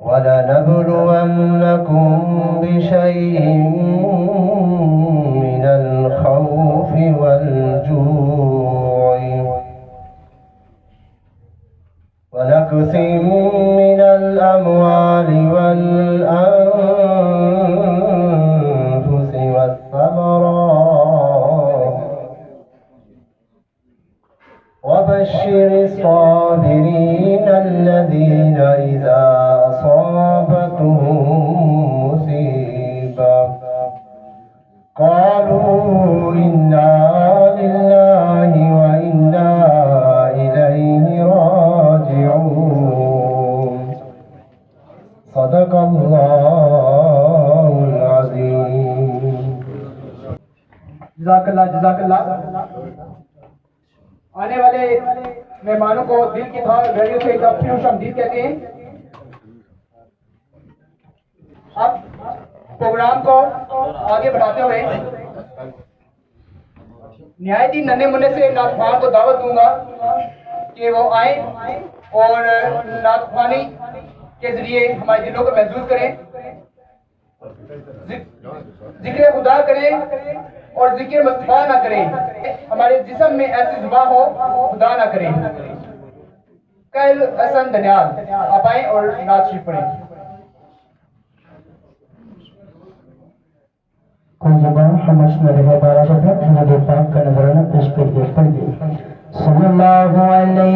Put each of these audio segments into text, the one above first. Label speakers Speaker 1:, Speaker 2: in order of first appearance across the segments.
Speaker 1: ولنبلونكم بشيء من الخوف والجوع ونقص من الأموال والأنفس والثمرات وبشر الصابرين الذين إذا أصابتهم مصيبة قالوا إنا لله وإنا إليه راجعون صدق الله العظيم.
Speaker 2: جزاک اللہ. آنے والے مہمانوں کو دل کی گھڑیوں سے ایک دفعہ خوش آمدید کہتے ہیں. اب پروگرام کو آگے بڑھاتے ہوئے نہایت ہی ننھے منھے سے نعت خوان کو دعوت دوں گا کہ وہ آئیں اور نعت خوانی کے ذریعے ہمارے دلوں کو محظوظ کریں، ذکر خدا کریں اور ذکر مصطفیٰ نہ کریں. ہمارے جسم میں ایسی زبان ہو خدا نہ کریں. قائل حسن دنیال آپ آئیں اور نعت شریف پڑھیں.
Speaker 1: کوئی زبان سمجھ نہ رہے بارہ بجے نبی پاک کا نظرانہ پیش کر دے پڑھیے. صلی اللہ علیہ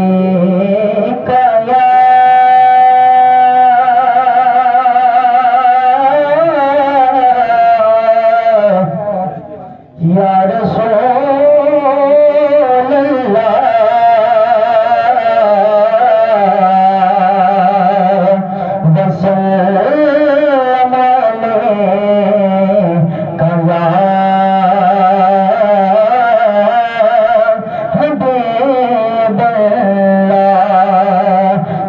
Speaker 1: یا رسول اللہ وسلم علیک یا حبیب اللہ.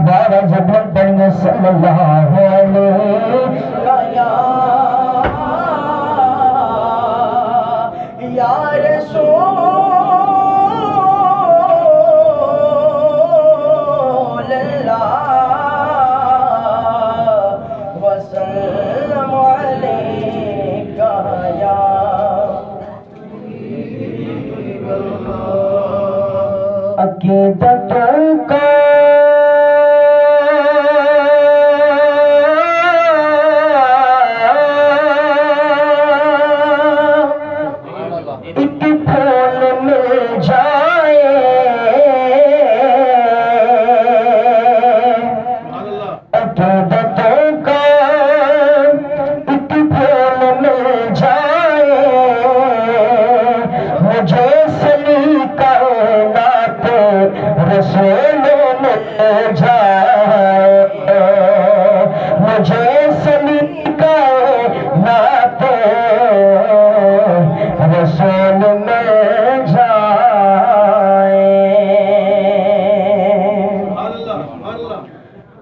Speaker 1: بارہ زبان پڑھنے صلی اللہ علیہ یا رسول اللہ وسلم علیک یا حبیب اللہ. عقیدتوں کا ایک پھول مل جائے عقیدتوں کا ایک پھول مل جائے مجھے سلیقہ رسول مل جائے مجھے سلیقہ رسول مل جائے.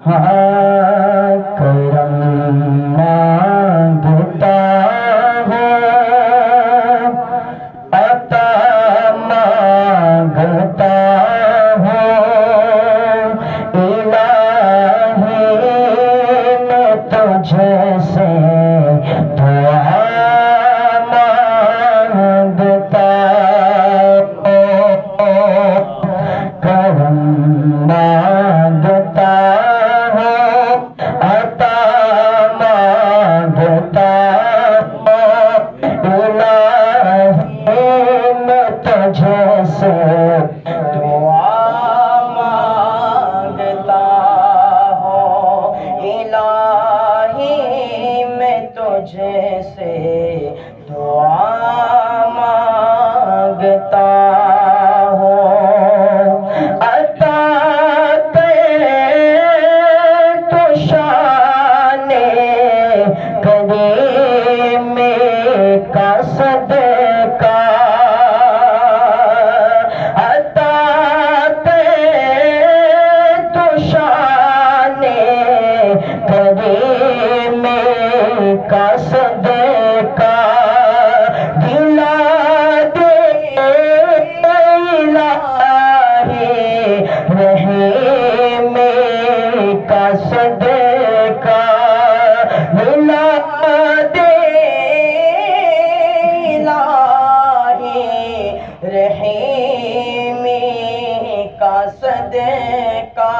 Speaker 1: ہاں کرم مانگتا ہوں عطا مانگتا ہوں سے دعا مانگتا ہوں الہی میں تجھ سے دعا مانگتا ہوں عطا تو شان کریم کا صدقہ عطا تو شان کریم کا صدقہ دلا دے الہی رحیم کا صدقہ دلا دے الہی رحیم کا صدقہ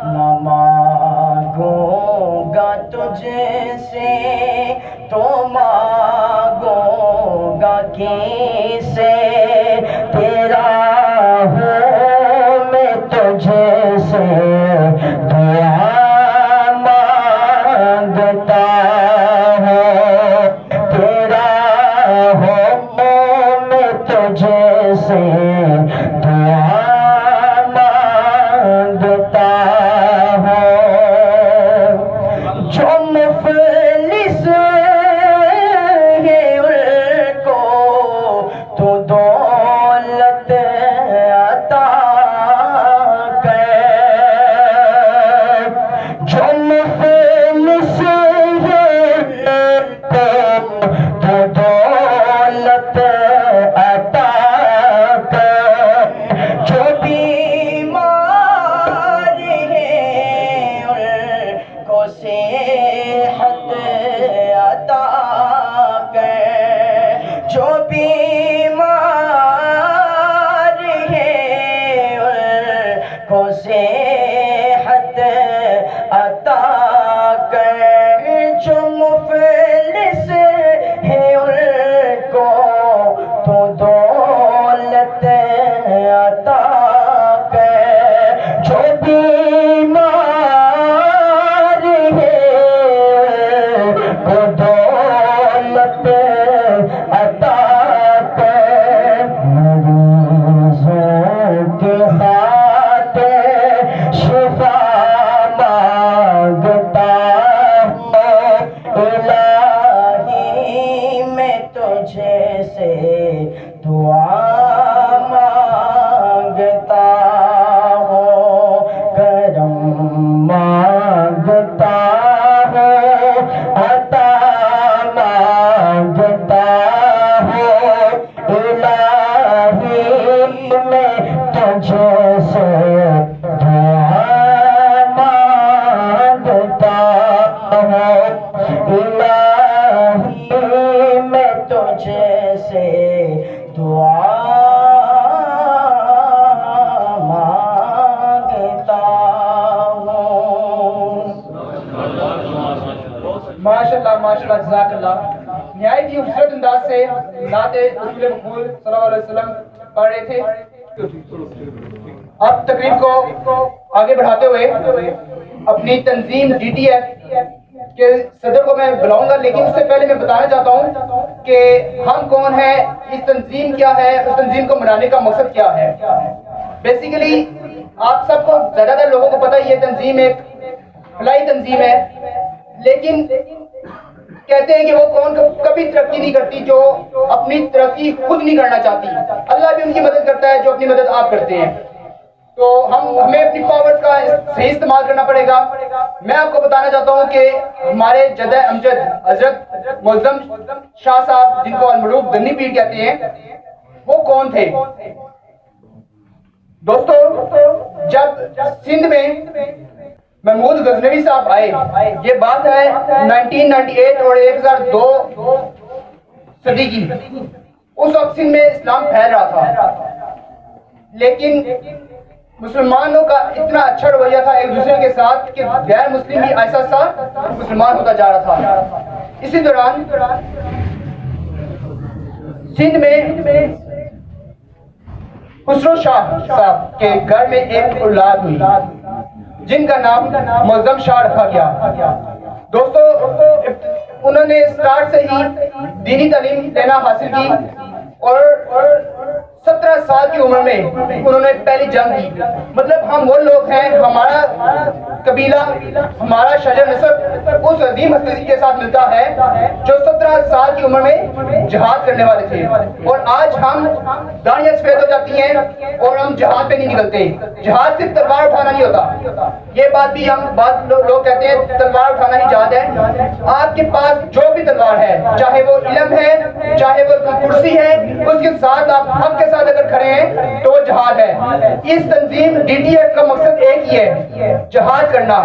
Speaker 1: نہ مانگوں گا تجھ سے تو مانگوں گا کس سے تیرا ہوں میں تجھ سے دعا مانگتا ہوں تیرا ہوں میں تجھ سے دعا مانگتا ہوں جو مفلس ہے ان کو تو دولت عطا کر جو مفلس ہے ان کو تو دولت عطا کر جو بیمار ہیں ان کو صحت عطا کر جو بیمار ہیں ان کو صحت عطا کر جو مفلس ہے ان کو تو دولت عطا کر جو بیمار ہے کو دولت عطا کر مریضوں کے خاطر شفا مانگتا ہوں الہی میں تجھ سے دعا مانگتا ہوں کرم مانگتا ہوں عطا مانگتا ہوں الہی میں تجھ سے دعا مانگتا ہوں الہی میں تجھ سے دعا مانگتا ہوں
Speaker 2: ماشاءاللہ ماشاءاللہ جزاک اللہ نہایت ہی خوبصورت انداز سے نعت رسول مقبول صلی اللہ علیہ وسلم پڑھ رہے تھے اب تقریب کو آگے بڑھاتے ہوئے اپنی تنظیم ڈی ٹی ایف کے صدر کو میں بلاؤں گا لیکن اس سے پہلے میں بتانا چاہتا ہوں کہ ہم کون ہیں اس تنظیم کیا ہے اس تنظیم کو منانے کا مقصد کیا ہے بیسیکلی آپ سب کو زیادہ تر لوگوں کو پتہ ہے یہ تنظیم ایک فلاحی تنظیم ہے لیکن کہتے ہیں کہ وہ قوم کبھی ترقی نہیں کرتی جو اپنی ترقی خود نہیں کرنا چاہتی اللہ بھی ان کی مدد کرتا ہے جو اپنی مدد آپ کرتے ہیں تو ہمیں اپنی پاورز کا صحیح استعمال کرنا پڑے گا میں آپ کو بتانا چاہتا ہوں کہ ہمارے جدہ امجد حضرت معظم شاہ صاحب جن کو المعروف دنی پیر کہتے ہیں وہ کون تھے دوستو جب سندھ میں محمود غزنوی صاحب آئے یہ بات ہے 1998 اور 1002 صدی کی اس وقت سندھ میں اسلام پھیل رہا تھا لیکن مسلمانوں کا اتنا اچھا رویہ تھا ایک دوسرے کے ساتھ کہ غیر مسلم بھی ایسا سا مسلمان ہوتا جا رہا تھا اسی دوران سندھ میں خسرو شاہ صاحب کے گھر میں ایک اولاد ہوئی جن کا نام معظم شاہ رکھا گیا. دوستو انہوں نے اسٹارٹ سے ہی دینی تعلیم لینا حاصل کی اور 17 سال کی عمر میں انہوں نے پہلی جنگ کی. مطلب ہم وہ لوگ ہیں, ہمارا قبیلہ, ہمارا شجر نسب اس عظیم ہستی کے ساتھ ملتا ہے جو 17 سال کی عمر میں جہاد کرنے والے تھے. اور آج ہم داڑیاں سفید ہو جاتی ہیں اور ہم جہاد پہ نہیں نکلتے. جہاد صرف تلوار اٹھانا نہیں ہوتا, یہ بات بھی ہم بعض لوگ کہتے ہیں تلوار اٹھانا ہی جہاد ہے. آپ کے پاس جو بھی تلوار ہے, چاہے وہ علم ہے, چاہے وہ کرسی ہے, اس کے ساتھ آپ حق کے ساتھ اگر کھڑے ہیں تو وہ جہاد ہے. اس تنظیم DTF کا مقصد ایک ہی ہے, جہاد کرنا.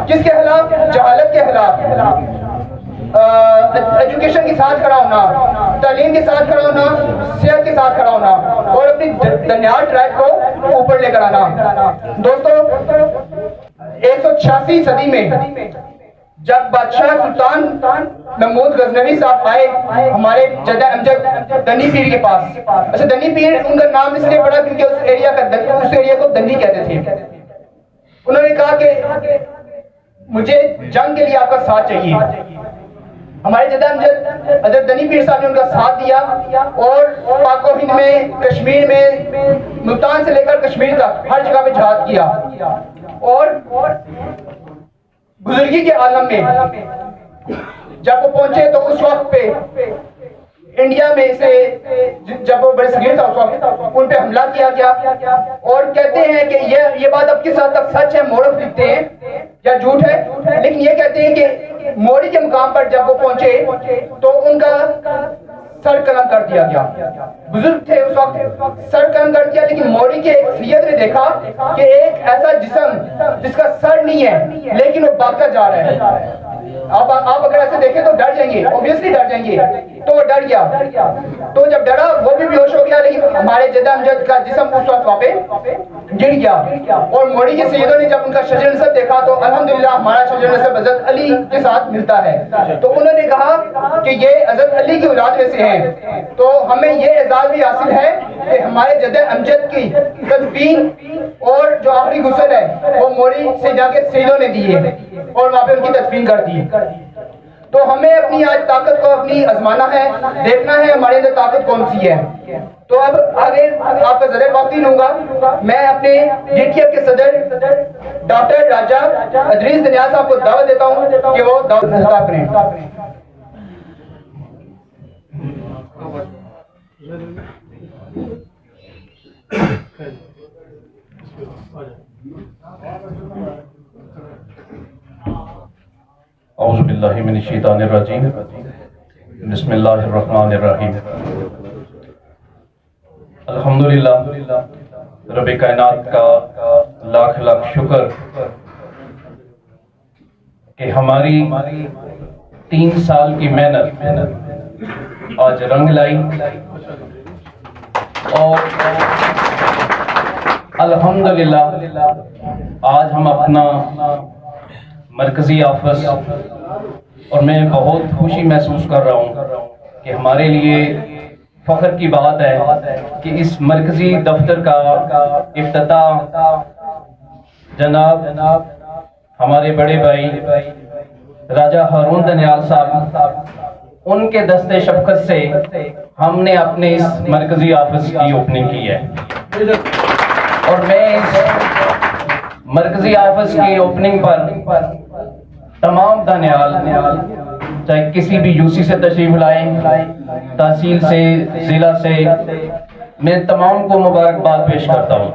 Speaker 2: کس کے خلاف؟ جہالت کے خلاف. ایجوکیشن کے ساتھ کھڑا ہونا, تعلیم کے ساتھ کھڑا ہونا, صحت کے ساتھ کھڑا ہونا اور اپنی دنیال ٹریک کو اوپر لے کر آنا. دوستو 186 صدی میں جب بادشاہ سلطان محمود غزنوی صاحب آئے ہمارے جدہ امجد دنی پیر کے پاس. اچھا, دنی پیر ان کا نام اس لیے پڑا کیونکہ اس ایریا کو دنی کہتے تھے. انہوں نے کہا کہ مجھے جنگ کے لیے آپ کا ساتھ چاہیے. ہمارے جدہ امجد حضرت دنی پیر صاحب نے ان کا ساتھ دیا اور پاک و ہند میں, کشمیر میں, ملتان سے لے کر کشمیر تک ہر جگہ پہ جہاد کیا. اور بزرگی کے عالم میں جب وہ پہنچے تو اس وقت پہ انڈیا میں سے جب وہ بڑے صغیر تھا اس وقت ان پہ حملہ کیا گیا. اور کہتے ہیں کہ یہ بات اب کس حد تک سچ ہے, مورخ لکھتے ہیں یا جھوٹ ہے, لیکن یہ کہتے ہیں کہ موری کے مقام پر جب وہ پہنچے تو ان کا سر قلم کر دیا گیا. بزرگ تھے اس وقت, سر قلم کر دیا, لیکن موری کے ایک سید نے دیکھا کہ ایک ایسا جسم جس کا سر نہیں ہے لیکن وہ بھاگتا جا رہا ہے. آپ اگر ایسے دیکھیں تو ڈر جائیں گے, اوبیسلی ڈر جائیں گے. تو وہ ڈر گیا, تو جب ڈرا وہ بھی بیہوش ہو گیا, لیکن ہمارے جدہ امجد کا جسم اس وقت وہاں پہ گر گیا. اور موری کے سیدوں نے جب ان کا شجر نسب دیکھا تو الحمدللہ ہمارا شجر نسب حضرت علی کے ساتھ ملتا ہے. تو انہوں نے کہا کہ یہ حضرت علی کی اولاد میں سے ہیں, تو ہمیں یہ اعزاز بھی حاصل ہے کہ ہمارے جدہ امجد کی تدفین اور جو آخری غسل ہے وہ موری سے جا کے سیدوں نے دیے اور وہاں پہ ان کی تدفین کر دی. تو ہمیں اپنی آج طاقت کو اپنی آزمانا ہے, دیکھنا ہے ہمارے اندر طاقت کون سی ہے. تو اب آگے آپ کا زر باقی لوں گا. میں اپنے DTF کے صدر ڈاکٹر راجہ ادریس دنیال صاحب کو دعوت دیتا ہوں کہ وہ دعوت خطاب کریں.
Speaker 3: اعوذ باللہ من الشیطان الرجیم, بسم اللہ الرحمن الرحیم. الحمدللہ رب کائنات کا لاکھ لاکھ شکر کہ ہماری 3 سال کی محنت آج رنگ لائی اور الحمدللہ آج ہم اپنا مرکزی آفس, اور میں بہت خوشی محسوس کر رہا ہوں کہ ہمارے لیے فخر کی بات ہے کہ اس مرکزی دفتر کا افتتاح جناب ہمارے بڑے بھائی راجہ ہارون دنیال صاحب ان کے دستے شفقت سے ہم نے اپنے اس مرکزی آفس کی اوپننگ کی ہے. اور میں اس مرکزی آفس کی اوپننگ پر تمام دانیال چاہے کسی بھی UC سے تشریف لائیں, تحصیل سے, ضلع سے, میں تمام کو مبارکباد پیش کرتا ہوں.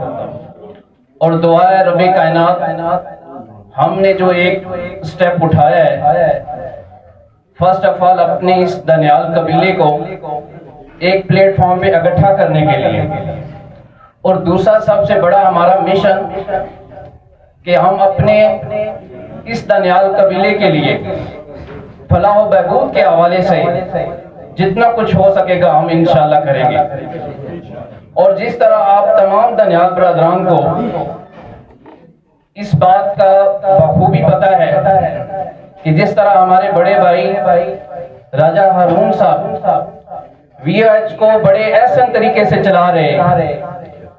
Speaker 3: اور دعا ہے رب کائنات ہم نے جو ایک سٹیپ اٹھایا ہے, فرسٹ آف آل اپنے اس دانیال قبیلے کو ایک پلیٹ فارم پہ اکٹھا کرنے کے لیے, اور دوسرا سب سے بڑا ہمارا مشن کہ ہم اپنے اس دانیال قبیلے کے لیے فلاح و بہبود کے حوالے سے جتنا کچھ ہو سکے گا ہم انشاءاللہ کریں گے. اور جس طرح آپ تمام دانیال برادران کو اس بات کا بخوبی پتہ ہے کہ جس طرح ہمارے بڑے بھائی راجہ ہارون صاحب VOH کو بڑے احسن طریقے سے چلا رہے,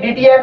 Speaker 2: DTF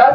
Speaker 2: 10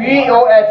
Speaker 2: VOH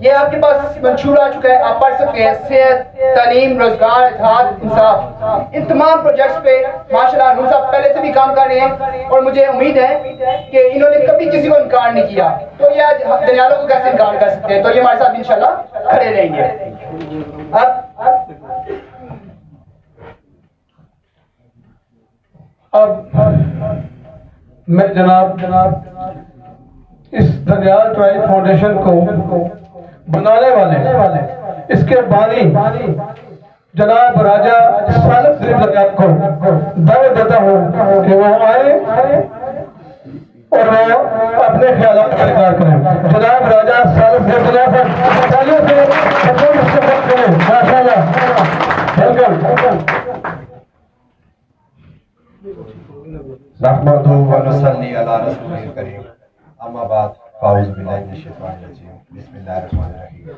Speaker 2: یہ آپ کے پاس منشور آ چکا ہے، آپ پڑھ سکتے ہیں، صحت، تعلیم، روزگار، اتحاد، انصاف، ان تمام پروجیکٹس پہ ماشاءاللہ نور صاحب پہلے سے بھی کام کر رہے ہیں اور مجھے امید ہے کہ انہوں نے کبھی کسی کو انکار نہیں کیا، تو یہ آج دنیالوں کو کیسے انکار کر سکتے ہیں، تو یہ ہمارے ساتھ انشاءاللہ کھڑے رہیں گے۔
Speaker 4: اب میں جناب اس دنیال ٹرائی فاؤنڈیشن کو بنانے والے اس کے بانی جناب راجہ سالک سری دنیال کو دعوت دیتا ہوں کہ وہ آئے اور وہ اپنے خیالات کا اظہار کریں۔ جناب راجہ سالک سری دنیال صاحب تعلیوں سے سپورٹ استقبال کریں، ماشاءاللہ، ویلکم۔
Speaker 5: نحمدہ و نصلی علی رسول الکریم، اما بعد، اعوذ باللہ من الشیطان الرجیم، بسم اللہ الرحمن الرحیم۔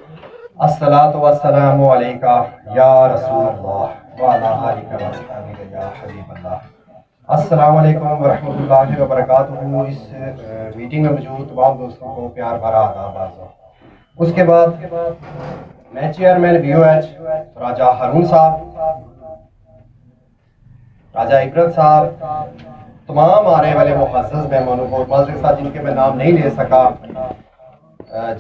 Speaker 5: الصلاۃ والسلام علیکہ یا رسول اللہ وعلی آلہ و اصحابہ یا حبیب اللہ۔ السلام علیکم ورحمۃ اللہ وبرکاتہ۔ اس میٹنگ میں موجود تمام دوستوں کو پیار بھرا آداب عرض۔ اس کے بعد میں چیئرمین بی او ایچ راجہ ہارون صاحب، راجہ عبرت صاحب، تمام آنے والے معزز مہمانوں کو، معذرت صاحب جن کے میں نام نہیں لے سکا،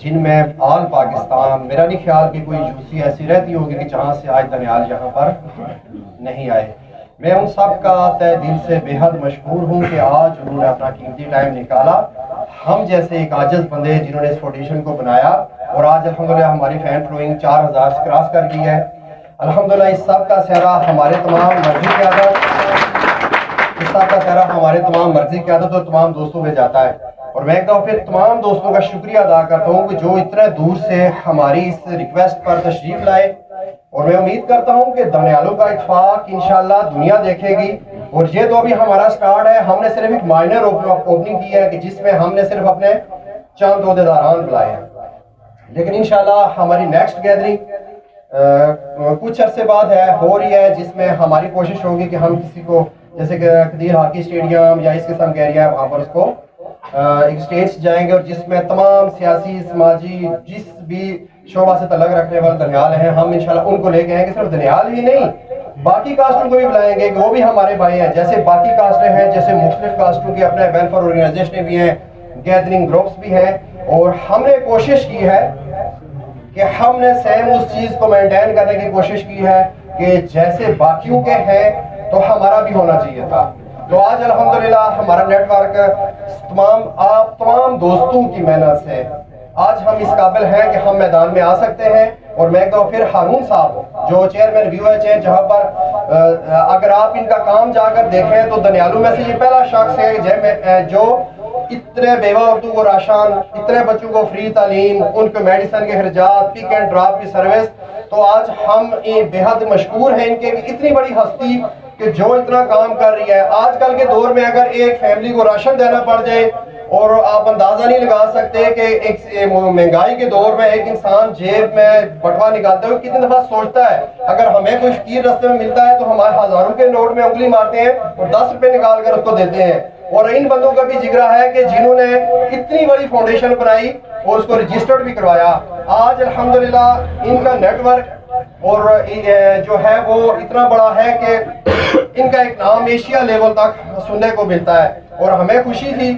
Speaker 5: جن میں آل پاکستان، میرا نہیں خیال کہ کوئی یوسی ایسی رہتی ہوگی کہ جہاں سے آج دنیال یہاں پر نہیں آئے۔ میں ان سب کا تہ دل سے بے حد مشکور ہوں کہ آج انہوں نے اپنا قیمتی ٹائم نکالا، ہم جیسے ایک عاجز بندے جنہوں نے اس فاؤنڈیشن کو بنایا، اور آج الحمدللہ ہماری فین فلوئنگ 4000 سے کراس کر گئی ہے۔ الحمدللہ اس سب کا سہرا ہمارے تمام مرضی قیادت، اس سب کا سہرا ہمارے تمام مرضی قیادت اور تمام دوستوں میں جاتا ہے، اور میں ایک دفعہ پھر تمام دوستوں کا شکریہ ادا کرتا ہوں کہ جو اتنے دور سے ہماری اس ریکویسٹ پر تشریف لائے، اور میں امید کرتا ہوں کہ دنیالوں کا اتفاق انشاءاللہ دنیا دیکھے گی۔ اور یہ تو ابھی ہمارا سٹارٹ ہے، ہم نے صرف ایک مائنر اوپننگ کی ہے کہ جس میں ہم نے صرف اپنے چند عہدیداران بلائے ہیں، لیکن انشاءاللہ ہماری نیکسٹ گیدرنگ کچھ عرصے بعد ہو رہی ہے، جس میں ہماری کوشش ہوگی کہ ہم کسی کو جیسے کہ قدیر ہاکی اسٹیڈیم یا اس قسم کا ایریا ہے وہاں پر اس کو ایک اسٹیج جائیں گے، اور جس میں تمام سیاسی، سماجی، جس بھی شعبہ سے تعلق رکھنے والے دنیال ہیں، ہم انشاءاللہ ان کو لے کے آئیں گے۔ صرف دنیال ہی نہیں، باقی کاسٹوں کو بھی بلائیں گے کہ وہ بھی ہمارے بھائی ہیں، جیسے باقی کاسٹیں ہیں، جیسے مختلف کاسٹوں کے اپنے ویلفیئر آرگنائزیشنیں بھی ہیں، گیدرنگ گروپس بھی ہیں، اور ہم نے کوشش کی ہے کہ ہم نے سیم اس چیز کو مینٹین کرنے کی کوشش کی ہے کہ جیسے باقیوں کے ہیں تو ہمارا بھی ہونا چاہیے تھا۔ تو آج الحمدللہ ہمارا نیٹ ورک تمام دوستوں کی محنت سے آج ہم اس قابل ہیں کہ ہم میدان میں آ سکتے ہیں۔ اور میں کہوں پھر ہارون صاحب جو چیئرمین بی او ایچ ہیں، جہاں پر اگر آپ ان کا کام جا کر دیکھیں تو دنیالوں میں سے یہ پہلا شخص ہے جو اتنے بیوہ عورتوں کو راشن، اتنے بچوں کو فری تعلیم، ان کو میڈیسن کے خرچات، پک اینڈ ڈراپ کی سروس، تو آج ہم بے حد مشکور ہیں ان کے اتنی بڑی ہستی کہ جو اتنا کام کر رہی ہے۔ آج کل کے دور میں اگر ایک فیملی کو راشن دینا پڑ جائے، اور آپ اندازہ نہیں لگا سکتے کہ ایک مہنگائی کے دور میں ایک انسان جیب میں بٹوا نکالتے ہوئے کتنی دفعہ سوچتا ہے، اگر ہمیں کوئی فقیر راستے میں ملتا ہے تو ہمارے ہزاروں کے نوٹ میں انگلی مارتے ہیں اور 10 روپے نکال کر اس کو دیتے ہیں۔ اور ان بندوں کا بھی جگرا ہے کہ جنہوں نے اتنی بڑی فاؤنڈیشن بنائی اور اس کو رجسٹرڈ بھی کروایا۔ آج الحمدللہ ان کا نیٹ ورک اور جو ہے وہ اتنا بڑا ہے کہ ان کا ایک نام ایشیا لیول تک سننے کو ملتا ہے، اور ہمیں خوشی تھی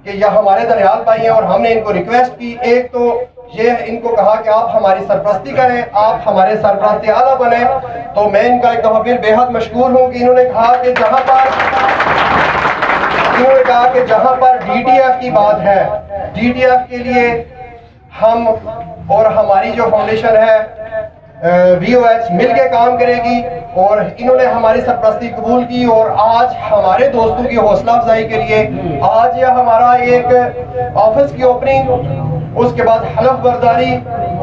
Speaker 5: کہ یہ ہمارے دنیال بھائی ہیں، اور ہم نے ان کو ریکویسٹ کی، ایک تو یہ ان کو کہا کہ آپ ہماری سرپرستی کریں، آپ ہمارے سرپرست اعلیٰ بنیں۔ تو میں ان کا ایک دفعہ پھر بے حد مشکور ہوں کہ انہوں نے کہا کہ جہاں پر ڈی ٹی ایف کی بات ہے، ڈی ٹی ایف کے لیے ہم اور ہماری جو فاؤنڈیشن ہے وی او ایچ مل کے کام کرے گی، اور انہوں نے ہماری سرپرستی قبول کی۔ اور آج ہمارے دوستوں کی حوصلہ افزائی کے لیے آج یہ ہمارا ایک آفس کی اوپننگ، اس کے بعد حلف برداری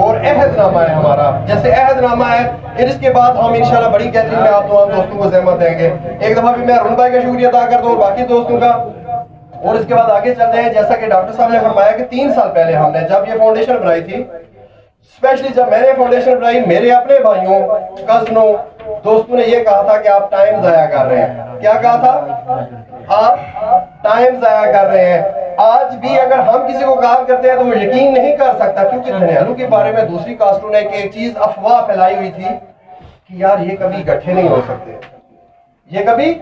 Speaker 5: اور عہد نامہ ہے ہمارا، جیسے عہد نامہ ہے، پھر اس کے بعد ہم انشاءاللہ بڑی گیدرنگ میں آپ تمام دوستوں کو زحمت دیں گے۔ ایک دفعہ بھی میں ارون بھائی کا شکریہ ادا کرتا ہوں اور باقی دوستوں کا۔ اور اس کے بعد آگے چلتے ہیں، جیسا کہ ڈاکٹر صاحب نے فرمایا کہ 3 سال پہلے ہم نے جب یہ فاؤنڈیشن بنائی تھی، اسپیشلی جب میں نے فاؤنڈیشن بنائی، میرے اپنے بھائیوں، کزنوں، دوستوں نے یہ کہا تھا کہ آپ ٹائم ضائع کر رہے ہیں۔ کیا کہا تھا؟ آپ ٹائم ضائع کر رہے ہیں۔ آج بھی اگر ہم کسی کو کہا کرتے ہیں تو وہ یقین نہیں کر سکتا، کیونکہ دھنیالو کے بارے میں دوسری کاسٹوں نے ایک چیز افواہ پھیلائی ہوئی تھی کہ یار یہ کبھی گٹھے نہیں ہو سکتے، یہ کبھی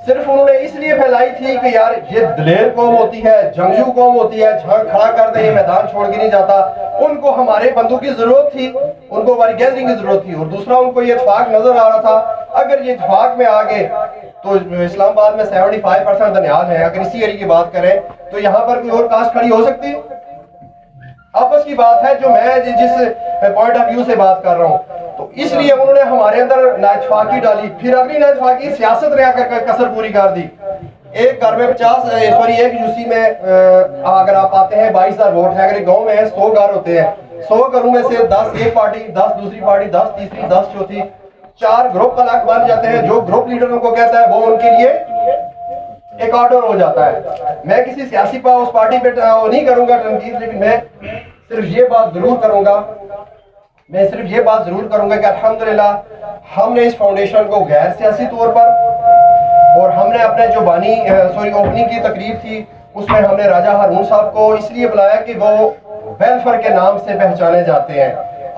Speaker 5: صرف انہوں نے اس لیے پھیلائی تھی کہ یار یہ دلیر قوم ہوتی ہے، جنگجو قوم ہوتی ہے، جھڑ کھڑا کر دیں، یہ میدان چھوڑ کے نہیں جاتا. ان کو ہمارے بندوں کی ضرورت تھی، ان کو ہماری گیدرنگ کی ضرورت تھی. اور دوسرا ان کو یہ اتفاق نظر آ رہا تھا اگر یہ اتفاق میں آگے تو اسلام آباد میں 75% دنیال ہیں. اگر اسی ایریا کی بات کریں تو یہاں پر کوئی اور کاسٹ کھڑی ہو سکتی؟ آپس کی بات ہے جو میں جس پوائنٹ آف ویو سے بات کر رہا ہوں. تو اس لیے انہوں نے ہمارے اندر نااتفاقی ڈالی، پھر اگلی نااتفاقی سیاست رہا کر کسر پوری کر دی. ایک گھر میں ایک یوسی میں اگر آپ آتے ہیں 22,000 ووٹ ہے، اگر ایک گاؤں میں 100 گھر ہوتے ہیں، 100 گھروں میں سے 10 ایک پارٹی، 10 دوسری پارٹی، 10 تیسری، 10 چوتھی، 4 گروپ الگ بن جاتے ہیں. جو گروپ لیڈر ان کو کہتا ہے وہ ان کے لیے ایک آرڈر ہو جاتا ہے. میں کسی سیاسی اس پارٹی پہ نہیں کروں گا تنقید، لیکن میں صرف یہ بات ضرور کروں گا کہ الحمدللہ ہم نے اس فاؤنڈیشن کو غیر سیاسی طور پر، اور ہم نے اپنے جو اوپننگ کی تقریب تھی اس میں ہم نے راجہ ہارون صاحب کو اس لیے بلایا کہ وہ ویلفیئر کے نام سے پہچانے جاتے ہیں.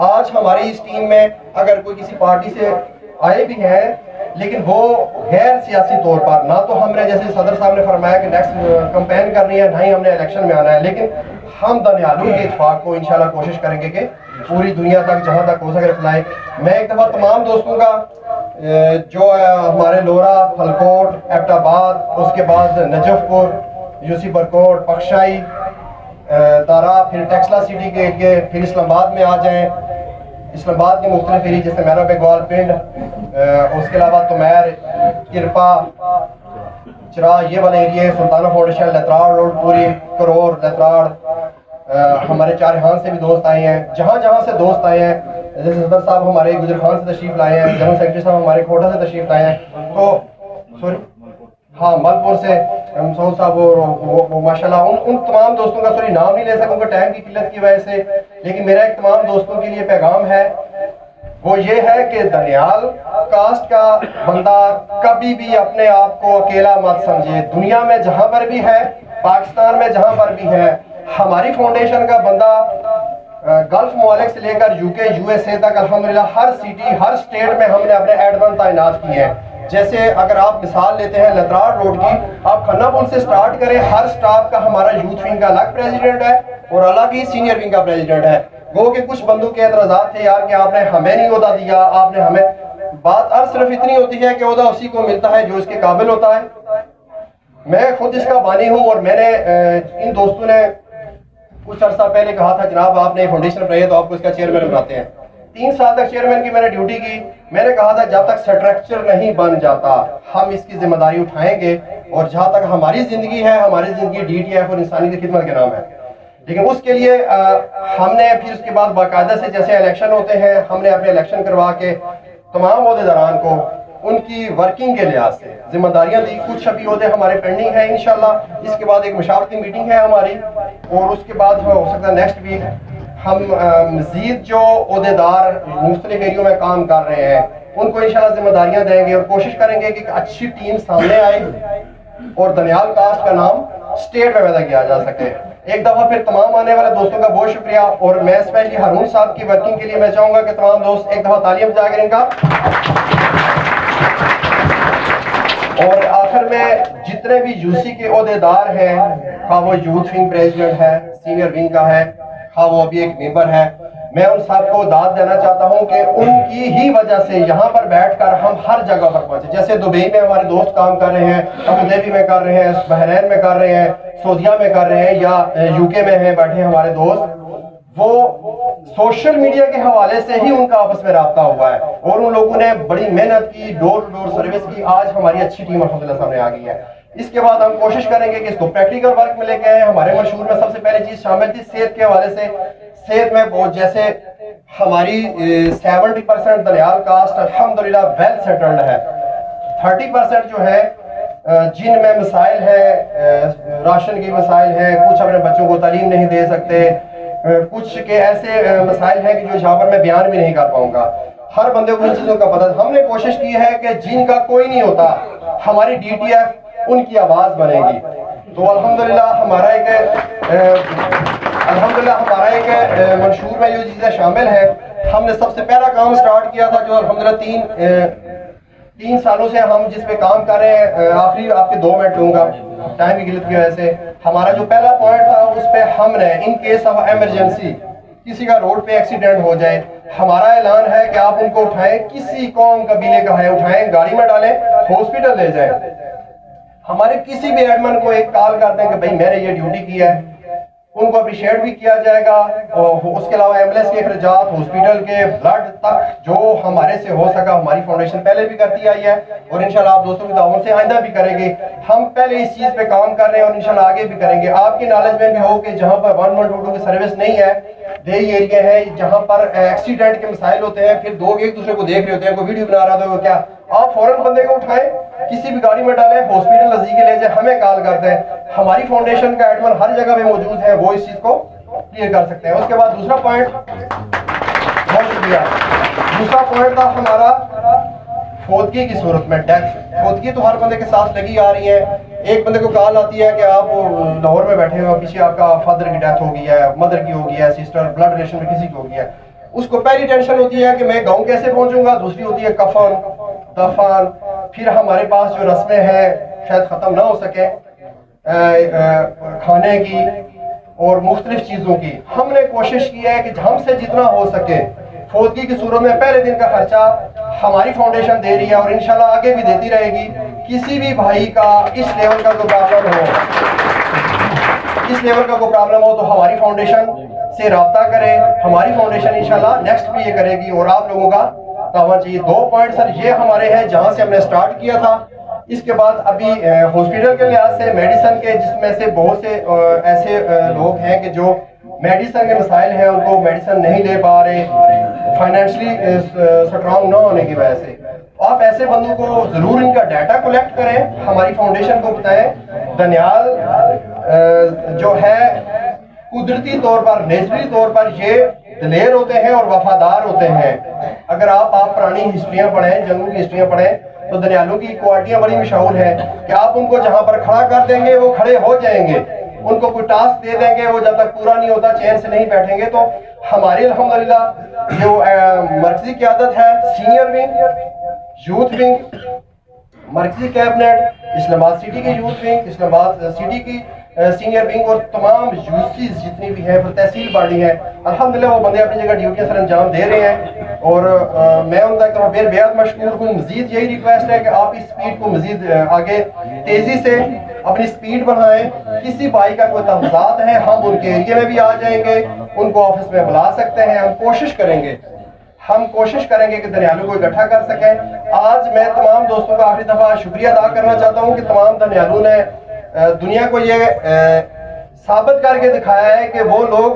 Speaker 5: آج ہماری اس ٹیم میں اگر کوئی کسی پارٹی سے آئے بھی ہیں لیکن وہ غیر سیاسی طور پر، نہ تو ہم نے جیسے صدر صاحب نے فرمایا کہ نیکسٹ کمپین کرنی ہے، نہ ہی ہم نے الیکشن میں آنا ہے، لیکن ہم دنیالو کے اتفاق کو انشاءاللہ کوشش کریں گے کہ پوری دنیا تک جہاں تک ہو سکے پھیلائیں. میں ایک دفعہ تمام دوستوں کا جو ہمارے لورا، پھلکوٹ، ایبٹ آباد، اس کے بعد نجف پور، یوسی برکوٹ، پکشائی، دارا، پھر ٹیکسلا سٹی کے پھر اسلام آباد میں آ جائیں. اسلام آباد کی مختلف ایری جیسے میرا بیگوال پنڈ، اس کے علاوہ تمیر، کرپا، چرا، یہ والے ایریے، سلطانہ فاؤنڈیشن، لتراڑ روڈ پوری، کرور، لتراڑ، ہمارے چارہان سے بھی دوست آئے ہیں. جہاں جہاں سے دوست آئے ہیں، جیسے صدر صاحب ہمارے گجر خان سے تشریف لائے ہیں، جنرل سیکرٹری صاحب ہمارے کوٹا سے تشریف لائے ہیں، تو ملپور سے مسعود صاحب، وہ ماشاءاللہ ان تمام دوستوں کا نام نہیں لے سکوں گا ٹائم کی قلت کی وجہ سے، لیکن میرا ایک تمام دوستوں کے لیے پیغام ہے، وہ یہ ہے کہ دنیال کاسٹ کا بندہ کبھی بھی اپنے آپ کو اکیلا مت سمجھے. دنیا میں جہاں پر بھی ہے، پاکستان میں جہاں پر بھی ہے، ہماری فاؤنڈیشن کا بندہ گلف ممالک سے لے کر UK USA تک الحمدللہ ہر سٹی، ہر سٹیٹ میں ہم نے اپنے ایڈمن تعینات کیے ہیں. جیسے اگر آپ مثال لیتے ہیں لتراڑ روڈ کی، آپ کھنا پل سے سٹارٹ کریں، ہر سٹاف کا ہمارا یوتھ ونگ کا الگ پریزیڈنٹ ہے اور الگ ہی سینئر ونگ کا پریزیڈنٹ ہے. وہ کہ کچھ بندوں کے اعتراضات تھے یار کہ آپ نے ہمیں نہیں عہدہ دیا، آپ نے ہمیں، بات صرف اتنی ہوتی ہے کہ عہدہ اسی کو ملتا ہے جو اس کے قابل ہوتا ہے. میں خود اس کا بانی ہوں، اور میں نے ان دوستوں نے کچھ عرصہ پہلے کہا تھا جناب آپ نے فاؤنڈیشن بنائی ہے تو آپ کو اس کا چیئرمین بناتے ہیں. 3 سال تک چیئرمین کی میں نے ڈیوٹی کی. میں نے کہا تھا جب تک سٹرکچر نہیں بن جاتا ہم اس کی ذمہ داری اٹھائیں گے، اور جہاں تک ہماری زندگی ہے، ہماری زندگی DTF اور انسانی کی خدمت کے نام ہے. لیکن اس کے لیے ہم نے پھر اس کے بعد باقاعدہ سے جیسے الیکشن ہوتے ہیں، ہم نے اپنے الیکشن کروا کے تمام عہدیداران کو ان کی ورکنگ کے لحاظ سے ذمہ داریاں دی. کچھ ابھی عہدے ہمارے پینڈنگ ہیں انشاءاللہ. اس کے بعد ایک مشاورتی میٹنگ ہے ہماری، اور اس کے بعد ہو سکتا ہے نیکسٹ ویک ہم مزید جو عہدیدار مختلف ایریوں میں کام کر رہے ہیں ان کو انشاءاللہ ذمہ داریاں دیں گے، اور کوشش کریں گے کہ ایک اچھی ٹیم سامنے آئے اور دنیال کاسٹ کا نام اسٹیٹ میں پیدا کیا جا سکے. ایک دفعہ پھر تمام آنے والے دوستوں کا بہت شکریہ، اور میں اسپیشلی ہارون صاحب کی ورکنگ کے لیے میں چاہوں گا کہ تمام دوست ایک دفعہ تعلیم بجا کر ان کا. اور آخر میں جتنے بھی یوسی کے عہدیدار ہیں، خواہ وہ یوتھ ونگ پریزیڈنٹ ہے، سینئر ونگ کا ہے، خواہ وہ ابھی ایک ممبر ہے، میں ان سب کو داد دینا چاہتا ہوں کہ ان کی ہی وجہ سے یہاں پر بیٹھ کر ہم ہر جگہ پر پہنچے. جیسے دبئی میں ہمارے دوست کام کر رہے ہیں، ابو ظہبی میں کر رہے ہیں، بحرین میں کر رہے ہیں، سعودیہ میں کر رہے ہیں، یا UK میں ہیں بیٹھے ہمارے دوست، وہ سوشل میڈیا کے حوالے سے ہی ان کا آپس میں رابطہ ہوا ہے، اور ان لوگوں نے بڑی محنت کی، ڈور ٹو ڈور سروس کی. آج ہماری اچھی ٹیم الحمدللہ سامنے آ گئی ہے. اس کے بعد ہم کوشش کریں گے کہ اس کو پریکٹیکل ورک میں لے کے آئیں. ہمارے منشور میں سب سے پہلی چیز شامل تھی صحت کے حوالے سے. صحت میں بہت جیسے ہماری 70% دنیال کاسٹ الحمدللہ ویل سیٹلڈ ہے. 30% جو ہے جن میں مسائل ہیں، راشن کے مسائل ہیں، کچھ اپنے بچوں کو تعلیم نہیں دے سکتے، کچھ کے ایسے مسائل ہیں کہ جو یہاں پر میں بیان بھی نہیں کر پاؤں گا. ہر بندے کو ان چیزوں کا پتہ ہے. ہم نے کوشش کی ہے کہ جن کا کوئی نہیں ہوتا، ہماری DTF ان کی آواز بنے گی. تو الحمدللہ ہمارا ایک منشور میں یہ چیزیں شامل ہیں. ہم نے سب سے پہلا کام سٹارٹ کیا تھا جو الحمدللہ تین سالوں سے ہم جس پہ کام کر رہے ہیں. آخری آپ کے 2 منٹ لوں گا ٹائم کی قلت کی وجہ سے. ہمارا جو پہلا پوائنٹ تھا اس پہ ہم نے ان کیس آف ایمرجنسی کسی کا روڈ پہ ایکسیڈنٹ ہو جائے, ہمارا اعلان ہے کہ آپ ان کو اٹھائیں, کسی قوم قبیلے کا ہے اٹھائیں, گاڑی میں ڈالیں, ہاسپٹل لے جائیں. ہمارے کسی بھی ایڈمن کو ایک کال کر دیں کہ بھائی میں نے یہ ڈیوٹی کی ہے, ان کو اپریشیٹ بھی کیا جائے گا. اور اس کے علاوہ ایمبولینس کے اخراجات, ہاسپٹل کے بلڈ تک جو ہمارے سے ہو سکا ہماری فاؤنڈیشن پہلے بھی کرتی آئی ہے اور انشاءاللہ آپ دوستوں کی تعاون سے آئندہ بھی کریں گے. ہم پہلے اس چیز پہ کام کر رہے ہیں اور انشاءاللہ آگے بھی کریں گے. آپ کی نالج میں بھی ہو کہ جہاں پر 1122 کی سروس نہیں ہے, دیہی ایریا ہے جہاں پر ایکسیڈنٹ کے مسائل ہوتے ہیں, پھر دو ایک دوسرے کو دیکھ رہے ہوتے ہیں, کوئی ویڈیو بنا رہا تھا کیا, آپ فوراً بندے کو اٹھائیں, کسی بھی گاڑی میں ڈالیں, ہاسپٹل نزدیک لے جائیں, ہمیں کال کرتے ہیں. ہماری فاؤنڈیشن کا ایڈمن ہر جگہ پہ موجود ہے, وہ اس چیز کو کلیئر کر سکتے ہیں. اس کے بعد دوسرا پوائنٹ, بہت شکریہ, دوسرا پوائنٹ تھا ہمارا فوتگی کی صورت میں ڈیتھ. فوتگی تو ہر بندے کے ساتھ لگی آ رہی ہے. ایک بندے کو کال آتی ہے کہ آپ لاہور میں بیٹھے ہو, پیچھے آپ کا فادر کی ڈیتھ ہو گئی ہے, مدر کی ہو گئی ہے, سسٹر بلڈ ریلیشن میں کسی کی ہو گئی ہے. اس کو پہلی ٹینشن ہوتی ہے کہ میں گاؤں کیسے پہنچوں گا, دوسری ہوتی ہے کفن دفن, پھر ہمارے پاس جو رسمیں ہیں شاید ختم نہ ہو سکیں کھانے کی اور مختلف چیزوں کی. ہم نے کوشش کی ہے کہ ہم سے جتنا ہو سکے فوتگی کی صورت میں پہلے دن کا خرچہ ہماری فاؤنڈیشن دے رہی ہے اور انشاءاللہ آگے بھی دیتی رہے گی. کسی بھی بھائی کا اس لیول کا کوئی پرابلم ہو تو ہماری فاؤنڈیشن سے رابطہ کریں. ہماری فاؤنڈیشن انشاءاللہ نیکسٹ بھی یہ کرے گی اور آپ لوگوں کا تعاون چاہیے. 2 پوائنٹ سر یہ ہمارے ہیں جہاں سے ہم نے سٹارٹ کیا تھا. اس کے بعد ابھی ہاسپٹل کے لحاظ سے میڈیسن کے, جس میں سے بہت سے ایسے لوگ ہیں کہ جو میڈیسن کے مسائل ہیں, ان کو میڈیسن نہیں لے پا رہے فائنینشلی سٹرانگ نہ ہونے کی وجہ سے. آپ ایسے بندوں کو ضرور ان کا ڈیٹا کلیکٹ کریں, ہماری فاؤنڈیشن کو بتائیں. دنیال جو ہے قدرتی طور پر, نیچرلی طور پر یہ دلیر ہوتے ہیں اور وفادار ہوتے ہیں. اگر آپ پرانی ہسٹریاں پڑھیں, جنگوں کی ہسٹریاں پڑھیں, تو دنیالوں کی کوالٹیاں بڑی مشہور ہیں کہ آپ ان کو جہاں پر کھڑا کر دیں گے وہ کھڑے ہو جائیں گے. ان کو کوئی ٹاسک دے دیں گے, وہ جب تک پورا نہیں ہوتا چین سے نہیں بیٹھیں گے. تو ہماری الحمدللہ جو مرکزی قیادت ہے, سینئر ونگ, یوتھ ونگ, مرکزی کیبنٹ, اسلام آباد سٹی کی یوتھ ونگ, اسلام آباد سٹی کی سینئر ونگ اور تمام یوسیز جتنی بھی ہیں, تحصیل باڈی ہیں, الحمدللہ وہ بندے اپنی جگہ ڈیوٹیاں سر انجام دے رہے ہیں. اور میں ان تک بےحد مشکور ہوں. مزید یہی ریکویسٹ ہے کہ آپ اس سپیڈ کو مزید آگے تیزی سے اپنی سپیڈ بڑھائیں. کسی بھائی کا کوئی تحفظات ہیں, ہم ان کے ایریے میں بھی آ جائیں گے, ان کو آفس میں بلا سکتے ہیں. ہم کوشش کریں گے کہ دنیالوں کو اکٹھا کر سکیں. آج میں تمام دوستوں کا آخری دفعہ شکریہ ادا کرنا چاہتا ہوں کہ تمام دنیالوں نے دنیا کو یہ ثابت کر کے دکھایا ہے کہ وہ لوگ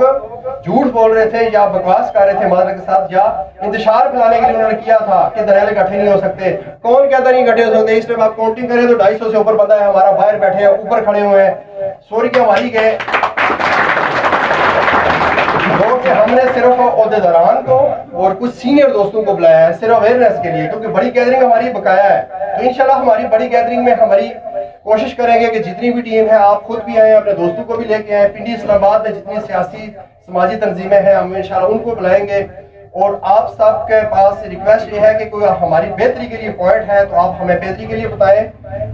Speaker 5: جھوٹ بول رہے تھے یا بکواس کر رہے تھے معذرت کے ساتھ, یا انتشار پھیلانے کے لیے انہوں نے کیا تھا کہ دنیال اکٹھے نہیں ہو سکتے. کون کہتا نہیں اکٹھے ہو سکتے؟ اس ٹائم آپ کاؤنٹنگ کریں تو 250 سے اوپر بندہ ہے ہمارا, باہر بیٹھے ہیں, اوپر کھڑے ہوئے ہیں. سوری کے ہماری گئے کہ ہم نے صرف عہدیداران کو اور کچھ سینئر دوستوں کو بلایا ہے صرف اویئرنیس کے لیے, کیونکہ بڑی گیدرنگ ہماری بقایا ہے. تو انشاءاللہ ہماری بڑی گیدرنگ میں ہماری کوشش کریں گے کہ جتنی بھی ٹیم ہے, آپ خود بھی آئیں, اپنے دوستوں کو بھی لے کے آئیں. پنڈی اسلام آباد میں جتنی سیاسی سماجی تنظیمیں ہیں ہم انشاءاللہ ان کو بلائیں گے. اور آپ سب کے پاس ریکویسٹ یہ ہے کہ کوئی ہماری بہتری کے لیے پوائنٹ ہے تو آپ ہمیں بہتری کے لیے بتائیں.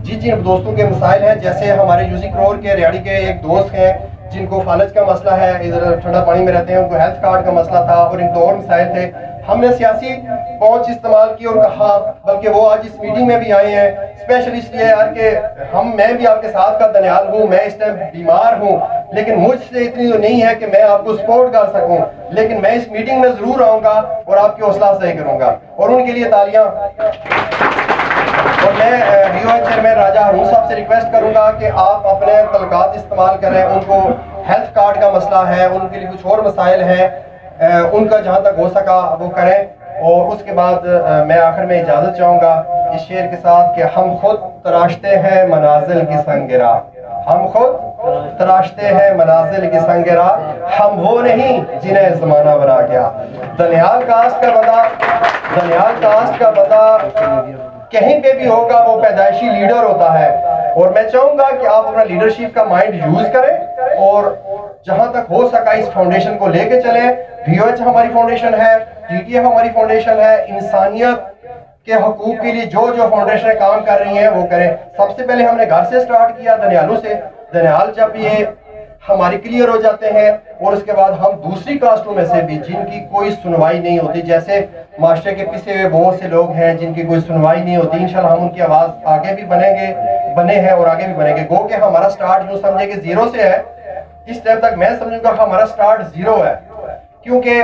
Speaker 5: جن دوستوں کے مسائل ہیں, جیسے ہمارے یوزی کرور کے ریاڑی کے ایک دوست ہیں جن کو فالج کا مسئلہ ہے, ادھر ٹھنڈا پانی میں رہتے ہیں, ان کو ہیلتھ کارڈ کا مسئلہ تھا اور ان کو اور مسائل تھے. ہم نے سیاسی پہنچ استعمال کی اور کہا, بلکہ وہ آج اس میٹنگ میں بھی آئے ہیں اسپیشلی اس لیے یار کہ میں بھی آپ کے ساتھ کا دنیال ہوں, میں اس ٹائم بیمار ہوں, لیکن مجھ سے اتنی تو نہیں ہے کہ میں آپ کو سپورٹ کر سکوں, لیکن میں اس میٹنگ میں ضرور آؤں گا اور آپ کی حوصلہ افزائی کروں گا. اور ان کے لیے تالیاں. اور میں چیئرمین راجہ ہارون صاحب سے ریکویسٹ کروں گا کہ آپ اپنے تعلقات استعمال کریں. ان کو ہیلتھ کارڈ کا مسئلہ ہے, ان کے لیے کچھ اور مسائل ہیں, ان کا جہاں تک ہو سکا وہ کریں. اور اس کے بعد میں آخر میں اجازت چاہوں گا اس شعر کے ساتھ کہ ہم خود تراشتے ہیں منازل کی سنگرا, ہم خود تراشتے ہیں منازل کی سنگرا, ہم وہ نہیں جنہیں زمانہ بنا گیا. دنیال کاسٹ کا بندہ کہیں پہ بھی ہوگا وہ پیدائشی لیڈر ہوتا ہے, اور میں چاہوں گا کہ آپ اپنا لیڈرشپ کا مائنڈ یوز کریں اور جہاں تک ہو سکا اس فاؤنڈیشن کو لے کے چلیں. VOH ہماری فاؤنڈیشن ہے, TTF ہماری فاؤنڈیشن ہے. انسانیت کے حقوق کے لیے جو فاؤنڈیشنیں کام کر رہی ہیں وہ کریں. سب سے پہلے ہم نے گھر سے سٹارٹ کیا, دنیالوں سے. دنیال جب یہ ہماری کلیئر ہو جاتے ہیں اور اس کے بعد ہم دوسری کاسٹوں میں سے بھی جن کی کوئی سنوائی نہیں ہوتی, جیسے معاشرے کے پیچھے ہوئے بہت سے لوگ ہیں جن کی کوئی سنوائی نہیں ہوتی, انشاءاللہ ہم ان کی آواز آگے بھی بنے ہیں اور آگے بھی بنیں گے. گو کہ ہمارا سٹارٹ یوں سمجھے کہ زیرو سے ہے. اس ٹائم تک میں سمجھوں گا ہمارا سٹارٹ زیرو ہے, کیونکہ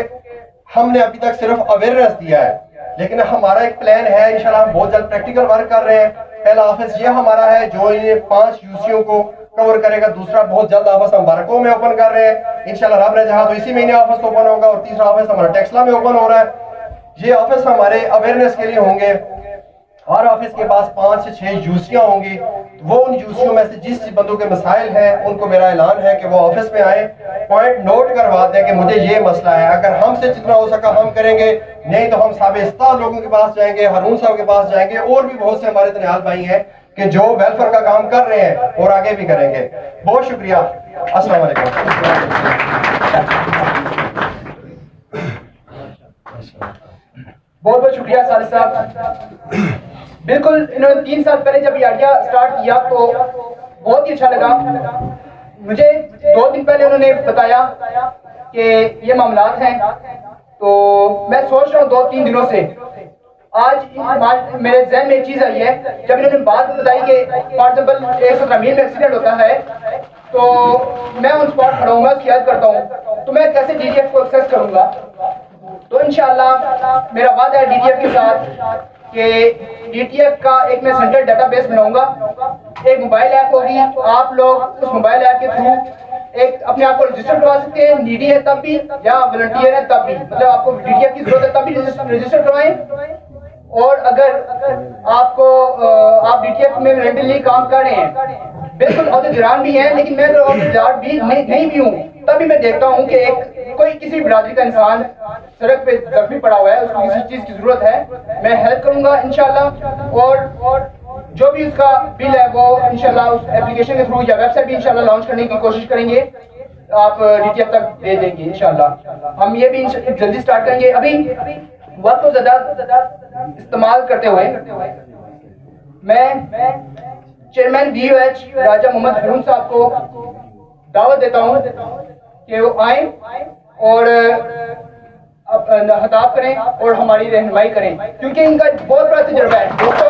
Speaker 5: ہم نے ابھی تک صرف اویئرنیس دیا ہے. لیکن ہمارا ایک پلان ہے, انشاءاللہ ہم بہت جلد پریکٹیکل ورک کر رہے ہیں. پہلا آفس یہ ہمارا ہے جو یہ 5 UCO کو کور کرے گا. دوسرا بہت جلد آفس ہم بارکو میں اوپن کر رہے ہیں انشاءاللہ رب نے چاہا تو اسی مہینے آفس اوپن ہوگا. اور تیسرا آفس ہمارا ٹیکسلا میں اوپن ہو رہا ہے. یہ آفس ہمارے اویئرنیس کے لیے ہوں گے. ہر آفس کے پاس 5 سے 6 UCO ہوں گی. وہ ان UCO میں سے جس بندوں کے مسائل ہیں ان کو میرا اعلان ہے کہ وہ آفس میں آئیں, پوائنٹ نوٹ کروا دیں کہ مجھے یہ مسئلہ ہے. اگر ہم سے جتنا ہو سکا ہم کریں گے, نہیں تو ہم سابقہ لوگوں کے پاس جائیں گے, ہارون صاحب کے پاس جائیں گے, اور بھی بہت سے ہمارے دنیال بھائی ہیں کہ جو ویلفیئر کا کام کر رہے ہیں اور آگے بھی کریں گے. بہت شکریہ. السلام علیکم.
Speaker 2: بہت بہت شکریہ صالح صاحب. بالکل انہوں نے 3 سال پہلے جب یہ آئیڈیا سٹارٹ کیا تو بہت ہی اچھا لگا مجھے. 2 دن پہلے انہوں نے بتایا کہ یہ معاملات ہیں, تو میں سوچ رہا ہوں 2-3 دنوں سے. آج میرے ذہن میں ایک چیز آئی ہے, جب انہوں نے بات بتائی کہ فار ایگزامپل 117 میل میں ایکسیڈنٹ ہوتا ہے تو میں آن اسپاٹ کھڑا ہوں گا, شکایت کرتا ہوں, تو میں کیسے DTF کو ایکسیس کروں گا. تو انشاءاللہ میرا وعدہ ہے DTF کے ساتھ کہ DTF کا ایک میں سینٹرل ڈیٹا بیس بناؤں گا. ایک موبائل ایپ ہوگی, آپ لوگ اس موبائل ایپ کے تھرو ایک اپنے آپ کو رجسٹر کروا سکتے ہیں. نیڈی ہے تب بھی یا والنٹیئر ہے تب بھی, مطلب آپ کو DTF کی ضرورت ہے تب بھی رجسٹر کروائیں. اور اگر آپ کو آپ DTF میں والنٹیئرلی کام کر رہے ہیں, بالکل عہدیدار بھی ہیں لیکن میں عہدیدار بھی نہیں بھی ہوں, تبھی میں دیکھتا ہوں کہ کوئی کسی برادری کا انسان سڑک پہ زخمی پڑا ہوا ہے, اس کو کسی چیز کی ضرورت ہے, میں ہیلپ کروں گا انشاءاللہ. اور جو بھی اس کا بل ہے وہ انشاءاللہ اس اپلیکیشن کے تھرو یا ویب سائٹ بھی انشاءاللہ لانچ کرنے کی کوشش کریں گے. آپ DTF تک دے دیں گے انشاءاللہ. ہم یہ بھی جلدی سٹارٹ کریں گے. ابھی وقت کو زیادہ استعمال کرتے ہوئے میں چیئرمین VOH راجہ محمد ہارون صاحب کو دعوت دیتا ہوں کہ وہ آئیں اور خطاب کریں اور ہماری رہنمائی کریں, کیونکہ ان کا بہت بڑا تجربہ ہے. دوستوں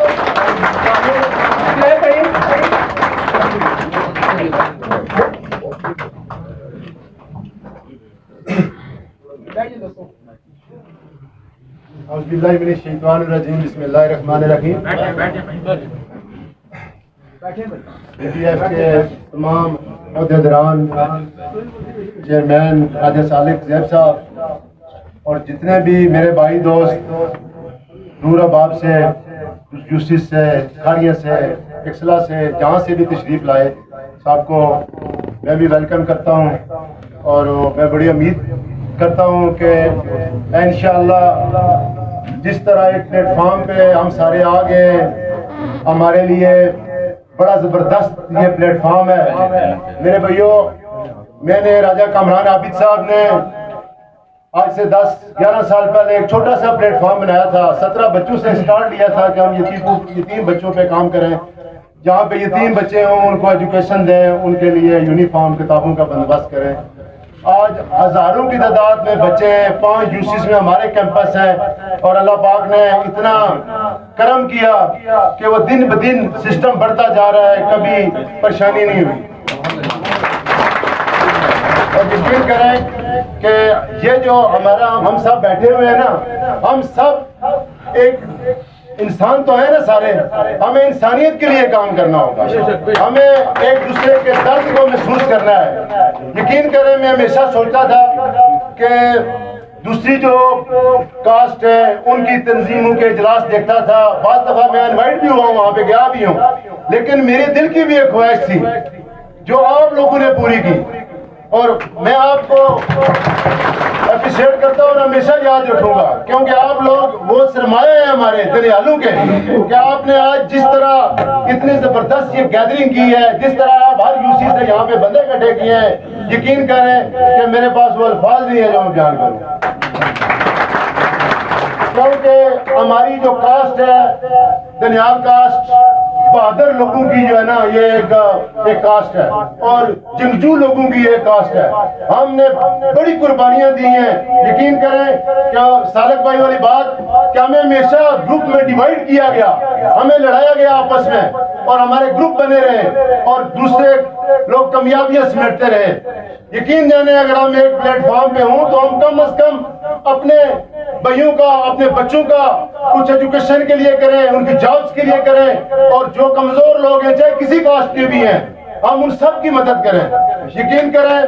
Speaker 6: اعوذ باللہ من الشیطان الرجیم, بسم اللہ الرحمن الرحیم. DTF کے تمام عہدیداران, چیئرمین راجہ صالح زیب صاحب اور جتنے بھی میرے بھائی دوست نور آباد سے, یوسف سے, کھاڑیہ سے, ٹیکسلا سے, جہاں سے بھی تشریف لائے, صاحب کو میں بھی ویلکم کرتا ہوں. اور میں بڑی امید کرتا ہوں کہ انشاءاللہ جس طرح ایک پلیٹ فارم پہ ہم سارے آ گئے, ہمارے لیے بڑا زبردست یہ پلیٹ فارم ہے. میرے بھائیوں, میں نے راجہ کامران عابد صاحب نے آج سے 10-11 سال پہلے ایک چھوٹا سا پلیٹ فارم بنایا تھا. 17 بچوں سے سٹارٹ لیا تھا کہ ہم یتیم بچوں پہ کام کریں, جہاں پہ یتیم بچے ہوں ان کو ایجوکیشن دیں, ان کے لیے یونیفارم کتابوں کا بندوبست کریں. آج ہزاروں کی تعداد میں بچے 5 UCs میں ہمارے کیمپس ہیں, اور اللہ پاک نے اتنا کرم کیا کہ وہ دن بدن سسٹم بڑھتا جا رہا ہے, کبھی پریشانی نہیں ہوئی. اور یقین کریں کہ یہ جو ہم سب بیٹھے ہوئے ہیں نا, ہم سب ایک انسان تو ہے نا سارے, ہمیں انسانیت کے لیے کام کرنا ہوگا, ہمیں ایک دوسرے کے درد کو محسوس کرنا ہے. یقین کریں میں ہمیشہ سوچتا تھا کہ دوسری جو کاسٹ ہے ان کی تنظیموں کے اجلاس دیکھتا تھا, بعض دفعہ میں انوائٹ بھی ہوا ہوں, وہاں پہ گیا بھی ہوں, لیکن میرے دل کی بھی ایک خواہش تھی جو آپ لوگوں نے پوری کی. اور میں آپ کو اپریشیٹ کرتا ہوں اور ہمیشہ یاد رکھوں گا، کیونکہ آپ لوگ وہ سرمایہ ہیں ہمارے دنیالوں کے، کہ آپ نے آج جس طرح اتنی زبردست یہ گیدرنگ کی ہے، جس طرح آپ ہر یوسی سے یہاں پہ بندے اکٹھے کیے ہیں، یقین کریں کہ میرے پاس وہ الفاظ نہیں ہے جو میں بیان کروں، کیونکہ ہماری جو کاسٹ ہے دنیال کاسٹ، بہادر لوگوں کی جو ہے نا یہ ایک کاسٹ ہے، اور جنگجو لوگوں کی یہ کاسٹ ہے۔ ہم نے بڑی قربانیاں دی ہیں، یقین کریں کہ سالک بھائی والی بات کہ ہمیں ہمیشہ گروپ میں ڈیوائیڈ کیا گیا، ہمیں لڑایا گیا آپس میں، اور ہمارے گروپ بنے رہے اور دوسرے لوگ کامیابیاں سمیٹتے رہے۔ یقین جانے اگر ہم ایک پلیٹ فارم پہ ہوں تو ہم کم از کم اپنے بھائیوں کا، اپنے بچوں کا کچھ ایجوکیشن کے لیے کریں، ان کی جابز کے لیے کریں، اور جو کمزور لوگ ہیں چاہے کسی کاسٹ کے بھی ہیں ہم ان سب کی مدد کریں۔ یقین کریں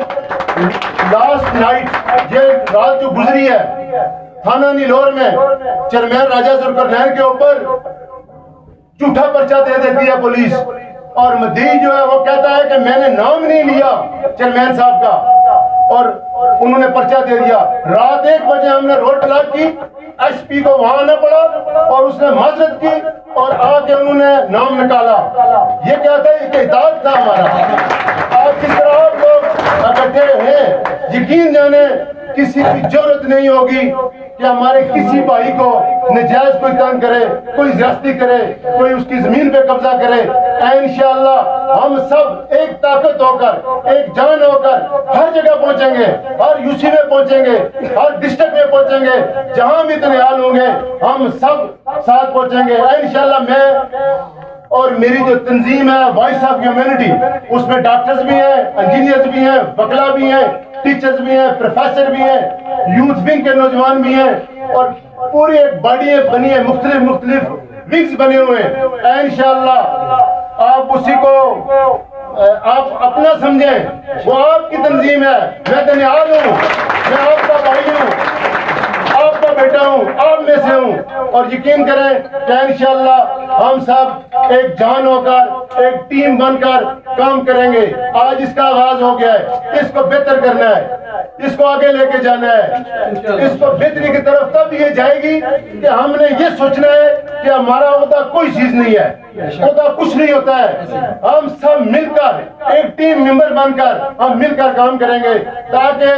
Speaker 6: لاسٹ نائٹ یہ رات جو گزری ہے تھانہ نیلور میں چیئرمین راجہ ذوالقرنین کے اوپر جھوٹا پرچہ دے دیتی ہے پولیس، اور مدعی جو ہے وہ کہتا ہے کہ میں نے نام نہیں لیا چیئرمین صاحب کا، اور انہوں نے پرچہ دے دیا۔ رات 1 بجے ہم نے روڈ بلاک کی، ایس پی کو وہاں آنا پڑا اور اس نے معذرت کی اور آ کے انہوں نے نام نکالا۔ یہ کہتا ہے کہ اطاعت تھا ہمارا۔ آج کس طرح آپ لوگ اکٹھے ہیں، یقین جانے کسی کی جرت نہیں ہوگی کہ ہمارے کسی بھائی کو نجائز کوئی تنگ کرے، کوئی زیادتی کرے، کوئی اس کی زمین پہ قبضہ کرے۔ انشاءاللہ ہم سب ایک طاقت ہو کر، ایک جان ہو کر ہر جگہ پہنچیں گے، ہر یوسی میں پہنچیں گے، ہر ڈسٹرکٹ میں پہنچیں گے، جہاں بھی دنیال ہوں گے ہم سب ساتھ پہنچیں گے انشاءاللہ۔ میں اور میری جو تنظیم ہے وائس آف ہیومینٹی، اس میں ڈاکٹرز بھی ہیں، انجینئرز بھی ہیں، وکلا بھی ہیں، ٹیچرز بھی ہیں، پروفیسر بھی ہیں، یوتھ ونگ کے نوجوان بھی ہیں، اور پوری ایک باڈی بنی ہے، مختلف ونگز بنے ہوئے ہیں۔ انشاءاللہ آپ اسی کو آپ اپنا سمجھیں، وہ آپ کی تنظیم ہے، میں دنیال ہوں، میں آپ کا بھائی ہوں، آپ کا بیٹا ہوں، آپ میں سے ہوں، اور یقین کریں کہ انشاءاللہ ہم سب ایک جان ہو کر، ایک ٹیم بن کر کام کریں گے۔ آج اس کا آغاز ہو گیا ہے، اس کو بہتر کرنا ہے، اس کو آگے لے کے جانا ہے، اس کو بہتری کی طرف تب یہ جائے گی کہ ہم نے یہ سوچنا ہے کہ ہمارا عہدہ کوئی چیز نہیں ہے، عہدہ کچھ نہیں ہوتا ہے، ہم سب مل کر ایک ٹیم ممبر بن کر ہم مل کر کام کریں گے، تاکہ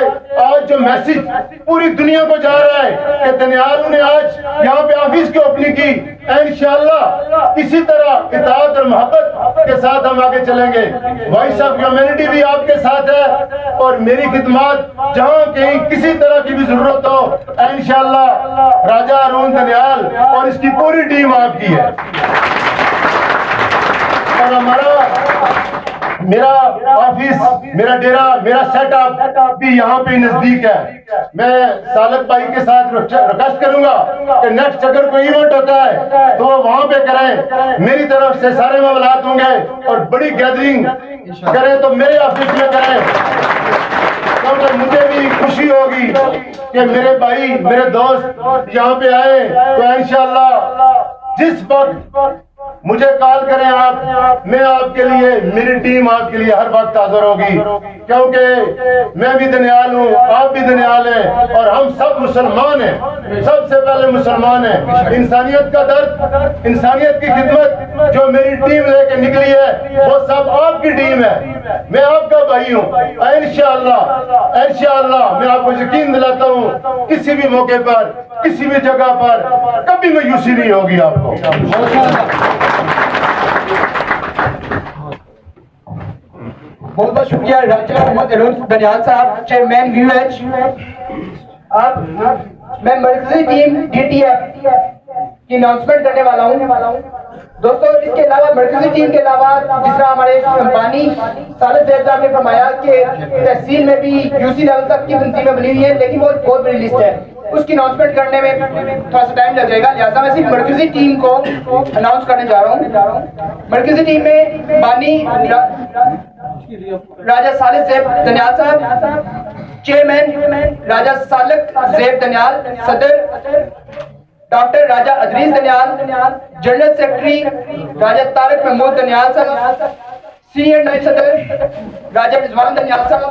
Speaker 6: آج جو میسج پوری دنیا کو جا رہا ہے کہ دنیال نے آج یہاں پہ آفس کی اوپننگ کی، انشاءاللہ اسی طرح اطاعت اور محبت کے ساتھ ہم آگے چلیں گے۔ وائس آف ہیومینٹی بھی آپ کے ساتھ ہے، اور میری خدمات جہاں کہیں کسی طرح کی بھی ضرورت ہو انشاءاللہ راجہ ہارون دنیال اور اس کی پوری ٹیم آپ کی ہے۔ اور میرا آفس، میرا ڈیرا، میرا سیٹ اپ بھی یہاں پہ نزدیک ہے۔ میں سالک بھائی کے ساتھ ریکویسٹ کروں گا کہ نیکسٹ اگر کوئی ایونٹ ہوتا ہے تو وہ وہاں پہ کریں، میری طرف سے سارے معاملات ہوں گے، اور بڑی گیدرنگ کریں تو میرے آفس میں کریں، کیونکہ مجھے بھی خوشی ہوگی کہ میرے بھائی، میرے دوست یہاں پہ آئے، تو انشاءاللہ جس وقت مجھے کال کریں آپ، میں آپ کے لیے، میری ٹیم آپ کے لیے ہر وقت حاضر ہوگی، کیونکہ میں بھی دنیال ہوں، آپ بھی دنیال ہیں، اور ہم سب مسلمان ہیں، سب سے پہلے مسلمان ہیں۔ انسانیت کا درد، انسانیت کی خدمت جو میری ٹیم لے کے نکلی ہے وہ سب آپ کی ٹیم ہے، میں آپ کا بھائی ہوں۔ انشاءاللہ میں آپ کو یقین دلاتا ہوں کسی بھی موقع پر، کسی بھی جگہ پر کبھی مایوسی نہیں ہوگی آپ کو۔
Speaker 2: بہت بہت شکریہ راجہ محمد ہارون دنیال صاحب، چیئرمین ویو ایچ۔ اب میں مرکزی ٹیم ڈی ٹی ایف کی اناؤنسمنٹ کرنے والا ہوں۔ دوستو اس کے علاوہ مرکزی ٹیم کے علاوہ جس طرح ہمارے بانی سالک زیب صاحب نے فرمایا کہ تحصیل میں بھی یو سی لیول تک کی تنظیمیں بنی ہوئی ہیں، لیکن وہ بہت بڑی لسٹ ہے، اس کی اناؤنسمنٹ کرنے میں تھوڑا سا ٹائم لگ جائے گا، لہٰذا میں صرف مرکزی ٹیم کو اناؤنس کرنے جا رہا ہوں۔ مرکزی ٹیم میں بانی راجہ سالک زیب دنیال صاحب، چیئرمین راجہ سالک زیب دنیال، صدر ڈاکٹر راجہ ادریس دنیال، جنرل سیکرٹری راجہ طارق محمود دنیال صاحب، سینئر نائب صدر راجہ رضوان دنیال صاحب،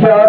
Speaker 4: 4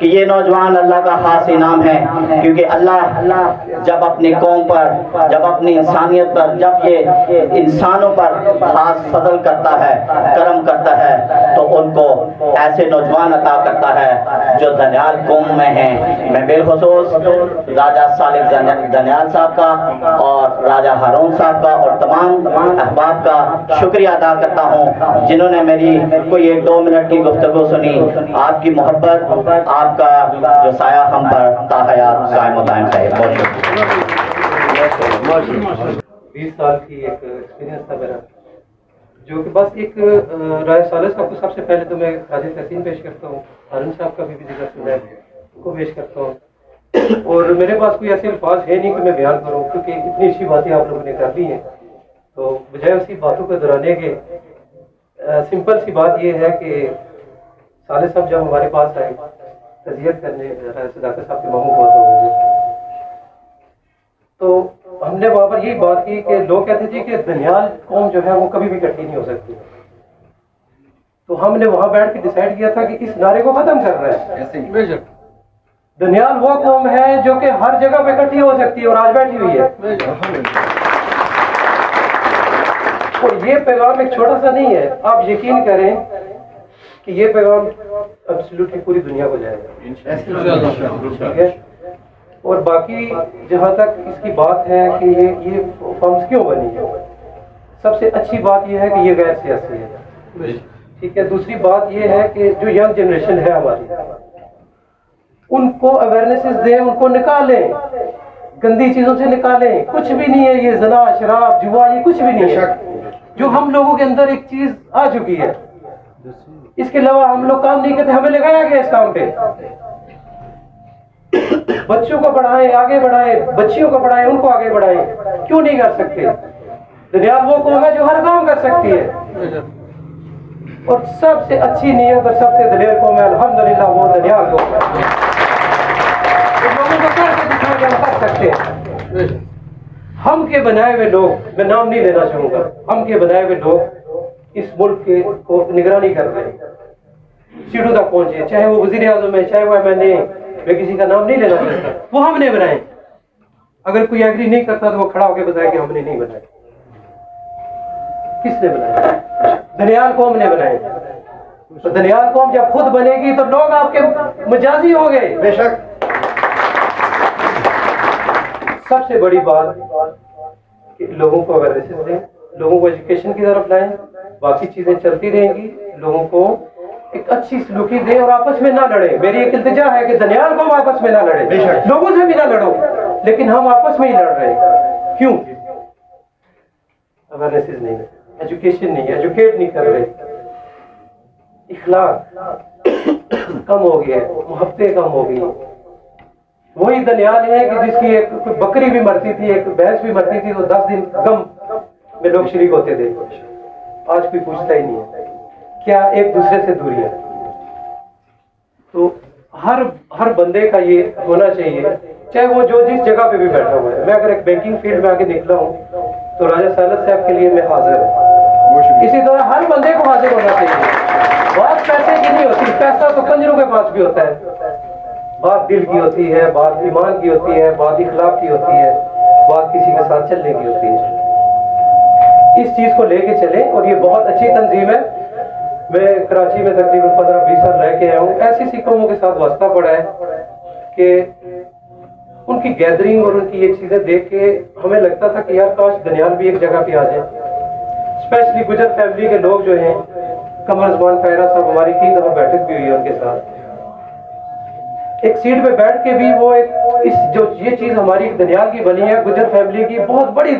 Speaker 7: کہ یہ نوجوان اللہ کا خاص انعام ہے، کیونکہ اللہ جب اپنی قوم پر، جب اپنی انسانیت پر، جب یہ انسانوں پر خاص فضل کرتا ہے، کرم کرتا ہے، تو ان کو ایسے نوجوان عطا کرتا ہے جو دنیال قوم میں ہیں۔ میں بالخصوص راجہ صالح دنیال صاحب کا اور راجہ ہارون صاحب کا اور تمام احباب کا شکریہ ادا کرتا ہوں جنہوں نے میری کوئی 1-2 منٹ کی گفتگو سنی۔ آپ کی محبت، آپ کا جو سایہ ہم پر تا حیات قائم و دائم رہے۔ بہت شکریہ۔
Speaker 8: 20 سال کی ایک ایکسپیرینس تھا میرا، جو کہ بس ایک راجہ صالح صاحب کو سب سے پہلے تو میں راجہ تحسین پیش کرتا ہوں، ہارون صاحب کا بھی ذکر سنا ہے، ان کو پیش کرتا ہوں، اور میرے پاس کوئی ایسے الفاظ ہے نہیں کہ میں بیان کروں، کیونکہ اتنی اچھی باتیں آپ لوگوں نے کر لی ہیں، تو بجائے اسی باتوں کو دہرانے کے سمپل سی بات یہ ہے کہ صالح صاحب جب ہمارے پاس آئے تذکیہ کرنے، صداقت صاحب کے ماموں بہت ہو گئے، تو ہم نے وہاں پر یہی بات کی کہ لوگ کہتے تھے کہ دنیال قوم جو ہے وہ کبھی بھی اکٹھی نہیں ہو سکتی، تو ہم نے وہاں بیٹھ کے ڈیسائیڈ کیا تھا کہ اس نعرے کو ختم کر رہا ہے۔ دنیال وہ قوم ہے جو کہ ہر جگہ پہ اکٹھی ہو سکتی ہے اور آج بیٹھی ہوئی ہے، اور یہ پیغام ایک چھوٹا سا نہیں ہے، آپ یقین کریں کہ یہ پیغام ایبسلیوٹلی پوری دنیا کو جائے گا، ٹھیک ہے؟ اور باقی جہاں تک اس کی بات ہے کہ یہ فارمز کیوں بنی ہے، سب سے اچھی بات یہ ہے کہ یہ غیر سیاسی ہے، ٹھیک ہے؟ دوسری بات یہ ہے کہ جو ینگ جنریشن ہے ہماری، ان کو اویئرنیسز دیں، ان کو نکالیں، گندی چیزوں سے نکالیں، کچھ بھی نہیں ہے یہ زنا، شراب، جوا، یہ کچھ بھی نہیں ہے، جو ہم لوگوں کے اندر ایک چیز آ چکی ہے، اس کے علاوہ ہم لوگ کام نہیں کرتے، ہمیں لگایا گیا اس کام پہ۔ بچوں کو پڑھائیں، آگے بڑھائیں، بچیوں کو پڑھائیں، ان کو آگے بڑھائیں، کیوں نہیں کر سکتے؟ دنیا وہ قوم ہے جو ہر کام کر سکتی ہے، اور سب سے اچھی نیت اور سب سے دلیر قوم ہے الحمدللہ وہ دنیا قوم ہے، لوگوں کو کر کے دکھا کے ہم کر سکتے ہیں۔ ہم کے بنائے ہوئے لوگ، میں نام نہیں لینا چاہوں گا، ہم کے بنائے ہوئے لوگ اس ملک کے کو نگرانی کر رہے ہیں، سیٹوں تک پہنچے، چاہے وہ وزیر اعظم ہے، چاہے وہ MLA، میں کسی کا نام نہیں لینا چاہتا، وہ ہم نے بنائے۔ اگر کوئی ایگری نہیں کرتا تو وہ کھڑا ہو کے بتائے کہ ہم نے نہیں بنائے۔ کس نے بنائے؟ دنیال قوم نے بنائے۔ تو دنیال قوم جب خود بنے گی تو لوگ آپ کے مجازی ہوں گے،
Speaker 5: بے شک۔
Speaker 8: سب سے بڑی بات کہ لوگوں کو اویئرنیس دیں، لوگوں کو ایجوکیشن کی طرف لائیں، باقی چیزیں چلتی رہیں گی، لوگوں کو ایک اچھی سلوکی دیں اور آپس میں نہ لڑیں۔ میری ایک التجا ہے کہ دنیال قوم آپس میں نہ لڑے، لوگوں سے بھی نہ لڑو، لیکن ہم آپس میں ہی لڑ رہے ہیں، کیوں؟ اویئرنیس نہیں ہے، ایجوکیشن نہیں ہے، ایجوکیٹ نہیں کر رہے، اخلاق کم ہو گیا، محبتیں کم ہو گئی۔ وہی دنیال ہے کہ جس کی ایک کوئی بکری بھی مرتی تھی، ایک بھینس بھی مرتی تھی، تو 10 دن غم میں لوگ شریک ہوتے تھے، آج کوئی پوچھتا ہی نہیں ہے، کیا ایک دوسرے سے دوری ہے؟ تو ہر بندے کا یہ ہونا چاہیے، چاہے وہ جو جس جگہ پہ بھی بیٹھا ہوا ہے۔ میں اگر ایک بینکنگ فیلڈ میں آگے نکلا ہوں تو راجہ صالح صاحب کے لیے میں حاضر ہوں، اسی طرح ہر بندے کو حاضر ہونا چاہیے۔ بات پیسے کی نہیں ہوتی، پیسہ تو کنجروں کے پاس بھی ہوتا ہے، بات دل کی ہوتی ہے، بات ایمان کی ہوتی ہے، بات اخلاق کی ہوتی ہے، بات کسی کے ساتھ چلنے کی ہوتی ہے۔ اس چیز کو لے کے چلیں، اور یہ بہت اچھی تنظیم ہے۔ میں کراچی میں تقریباً 15-20 سال رہ کے آیا ہوں، ایسی سی قوموں کے ساتھ واسطہ پڑا ہے کہ ان کی گیدرنگ اور ان کی یہ چیزیں دیکھ کے ہمیں لگتا تھا کہ یار کاش دنیال بھی ایک جگہ پہ آ جائے۔ اسپیشلی گجر فیملی کے لوگ جو ہیں، قمر زمان خیرہ صاحب، ہماری کئی دفعہ بیٹھک بھی ہوئی ہے ان کے ساتھ، ایک سیٹ پہ بیٹھ کے بھی وہ اس جو یہ چیز ہماری دنیال کی بنی ہے، گجر فیملی کی بہت بڑی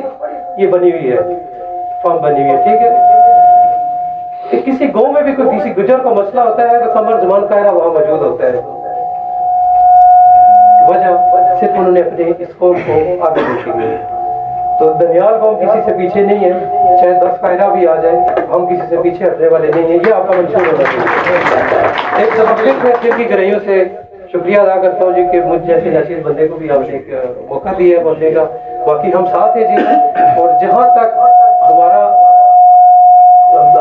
Speaker 8: یہ بنی ہوئی ہے، فارم بنی ہوئی ہے، ٹھیک ہے؟ کہ کسی گاؤں میں بھی کوئی کسی گجر کو مسئلہ ہوتا ہے تو قمر زمان خیرہ وہاں موجود ہوتا ہے۔ وجہ صرف انہوں نے اپنے اس قوم کو آگے دیکھی گئی۔ تو دنیال قوم کسی سے پیچھے نہیں ہے، چاہے 10 قائدہ بھی آ جائیں، ہم کسی سے پیچھے ہٹنے والے نہیں ہیں، یہ آپ کا منشور ہونا چاہیے۔ ایک دفعہ پھر میں دل کی گہرائیوں سے شکریہ ادا کرتا ہوں جی کہ مجھ جیسے نشیز بندے کو بھی آپ نے ایک موقع دیا ہے بولنے کا۔ باقی ہم ساتھ ہیں جی، اور جہاں تک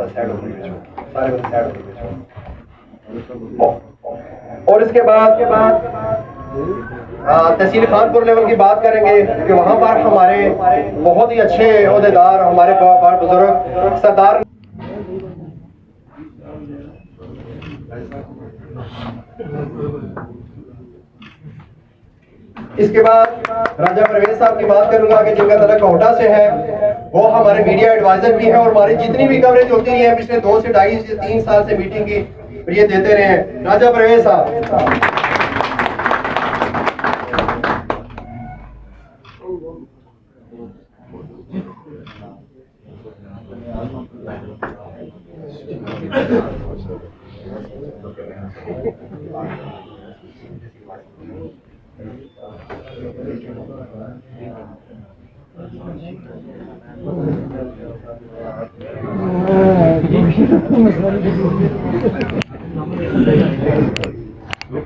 Speaker 5: تھوڑا سائڈ ہو گئے سارے بندے سائڈ ہو گئے. اور اس کے بعد تحصیل خانپور لیول کی بات کریں گے کہ وہاں پر ہمارے بہت ہی اچھے عہدیدار ہمارے بڑے بزرگ سردار. اس کے بعد راجہ پرویز صاحب کی بات کروں گا کہ جن کا تعلق کوٹا سے ہے. وہ ہمارے میڈیا ایڈوائزر بھی ہیں اور ہماری جتنی بھی کوریج ہوتی رہی ہے پچھلے 2 سے 2.5 سے 3 سال سے میٹنگ کی یہ دیتے رہے ہیں. راجہ پرویز صاحب.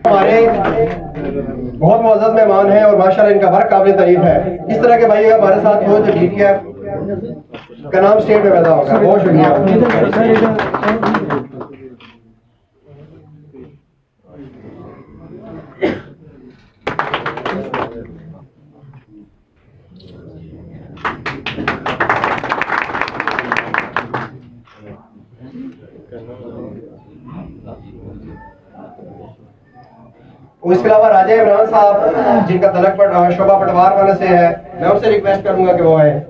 Speaker 5: ہمارے بہت معزز مہمان ہیں اور ماشاءاللہ ان کا ورک قابل تعریف ہے. اس طرح کے بھائی ہمارے ساتھ ہو تو ڈی ٹی ایف کا نام اسٹیٹ میں پیدا ہوگا. بہت شکریہ. اس کے علاوہ راجہ عمران صاحب جن کا تعلق شعبہ پٹوار والے سے ہے میں ان سے ریکویسٹ کروں گا کہ وہ آئیں.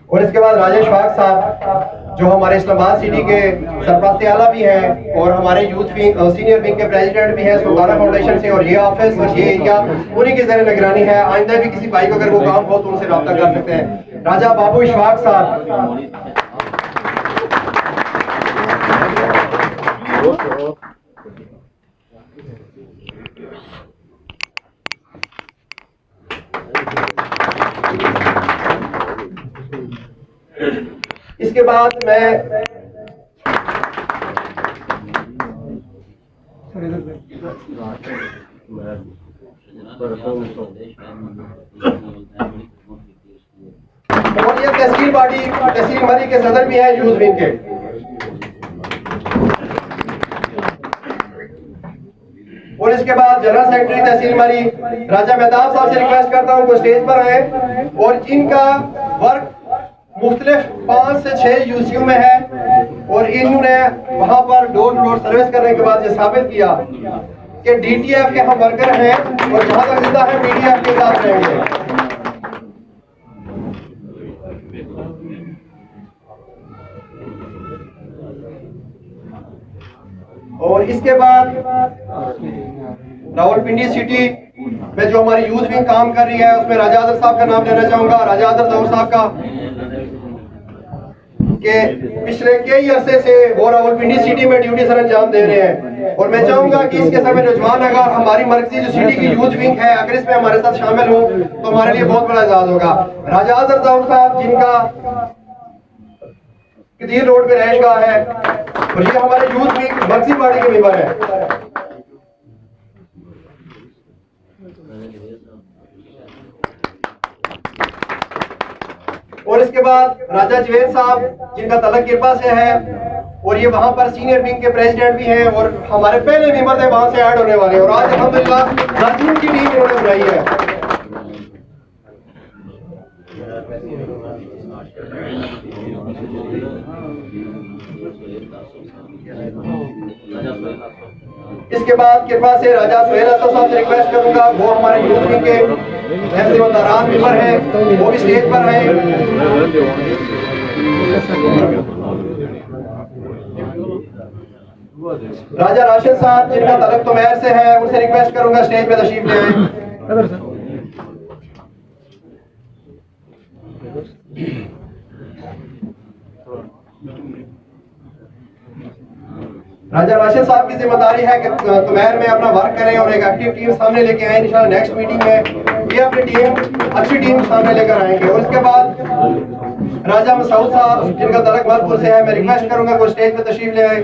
Speaker 5: اور اس کے بعد راجہ اشفاق صاحب جو ہمارے اسلام آباد سٹی کے سرپرست اعلیٰ بھی ہیں اور ہمارے یوتھ ونگ سینئر ونگ کے پریزیڈنٹ بھی ہیں سلطانہ فاؤنڈیشن سے. اور یہ آفس اور یہ ایریا انہی کی زیر نگرانی ہے. آئندہ بھی کسی بھائی کو اگر وہ کام ہو تو ان سے رابطہ کر سکتے ہیں. راجہ بابو اشفاق صاحب. اس کے بعد میں اور یہ تحصیل باڈی تحصیل مری کے صدر بھی ہیں یوتھ ونگ کے. اور اس کے بعد جنرل سیکرٹری تحصیل مری راجہ مہتاب صاحب سے ریکویسٹ کرتا ہوں کہ اسٹیج پر آئیں. اور جن کا ورک مختلف 5 سے 6 یوسیوں میں ہے اور انہوں نے وہاں پر ڈور ٹو ڈور سروس کرنے کے بعد یہ ثابت کیا کہ ڈی ٹی ایف کے ہم ورکر ہیں اور جہاں تک زندہ ہے ڈی ٹی ایف کے ساتھ رہیں گے. اور اس کے بعد راولپنڈی سٹی میں جو ہماری یوتھ ونگ کام کر رہی ہے اس میں راجہ آذر صاحب کا نام لینا چاہوں گا. راجہ آذر ظہور صاحب کا کہ پچھلے کئی عرصے سے وہ راولپنڈی سٹی میں ڈیوٹی سر انجام دے رہے ہیں. اور میں چاہوں گا کہ اس کے سب نوجوان اگر ہماری مرکزی جو سٹی کی یوتھ ونگ ہے اگر اس میں ہمارے ساتھ شامل ہوں تو ہمارے لیے بہت بڑا اعزاز ہوگا. راجہ آذر ظہور صاحب جن کا کدیر روڈ پہ رہائش گاہ ہے اور یہ ہمارے یوتھ ونگ مرکزی پارٹی کے ممبر ہیں. اور اس کے بعد راجہ جوید صاحب جن کا تعلق کرپا سے ہے اور یہ وہاں پر سینئر ونگ کے پریزیڈنٹ بھی ہیں اور ہمارے پہلے ممبر تھے وہاں سے ایڈ ہونے والے اور آج الحمدللہ ناظرین کی ٹیم انہوں نے بنائی ہے. اس کے بعد کرپا سے راجہ سہیل اسد صاحب سے ریکویسٹ کروں گا وہ ہمارے یوتھ ونگ کے داران ممبر ہیں وہ بھی اسٹیج پر ہیں. راجہ راشد صاحب جن کا تعلق تو مہر سے ہے ان سے ریکویسٹ کروں گا اسٹیج پہ تشریف لے آئیں. راجہ راشد صاحب کی ذمہ داری ہے کہ تمہر میں اپنا ورک کریں اور ایک ایکٹیو ٹیم سامنے لے کے آئیں. انشاءاللہ نیکسٹ میٹنگ میں یہ اپنی ٹیم اچھی ٹیم سامنے لے کر آئیں گے. اور اس کے بعد راجہ مسعود صاحب جن کا تعلق مالپور سے ہے میں ریکویسٹ کروں گا کہ وہ اسٹیج پہ تشریف لے آئیں.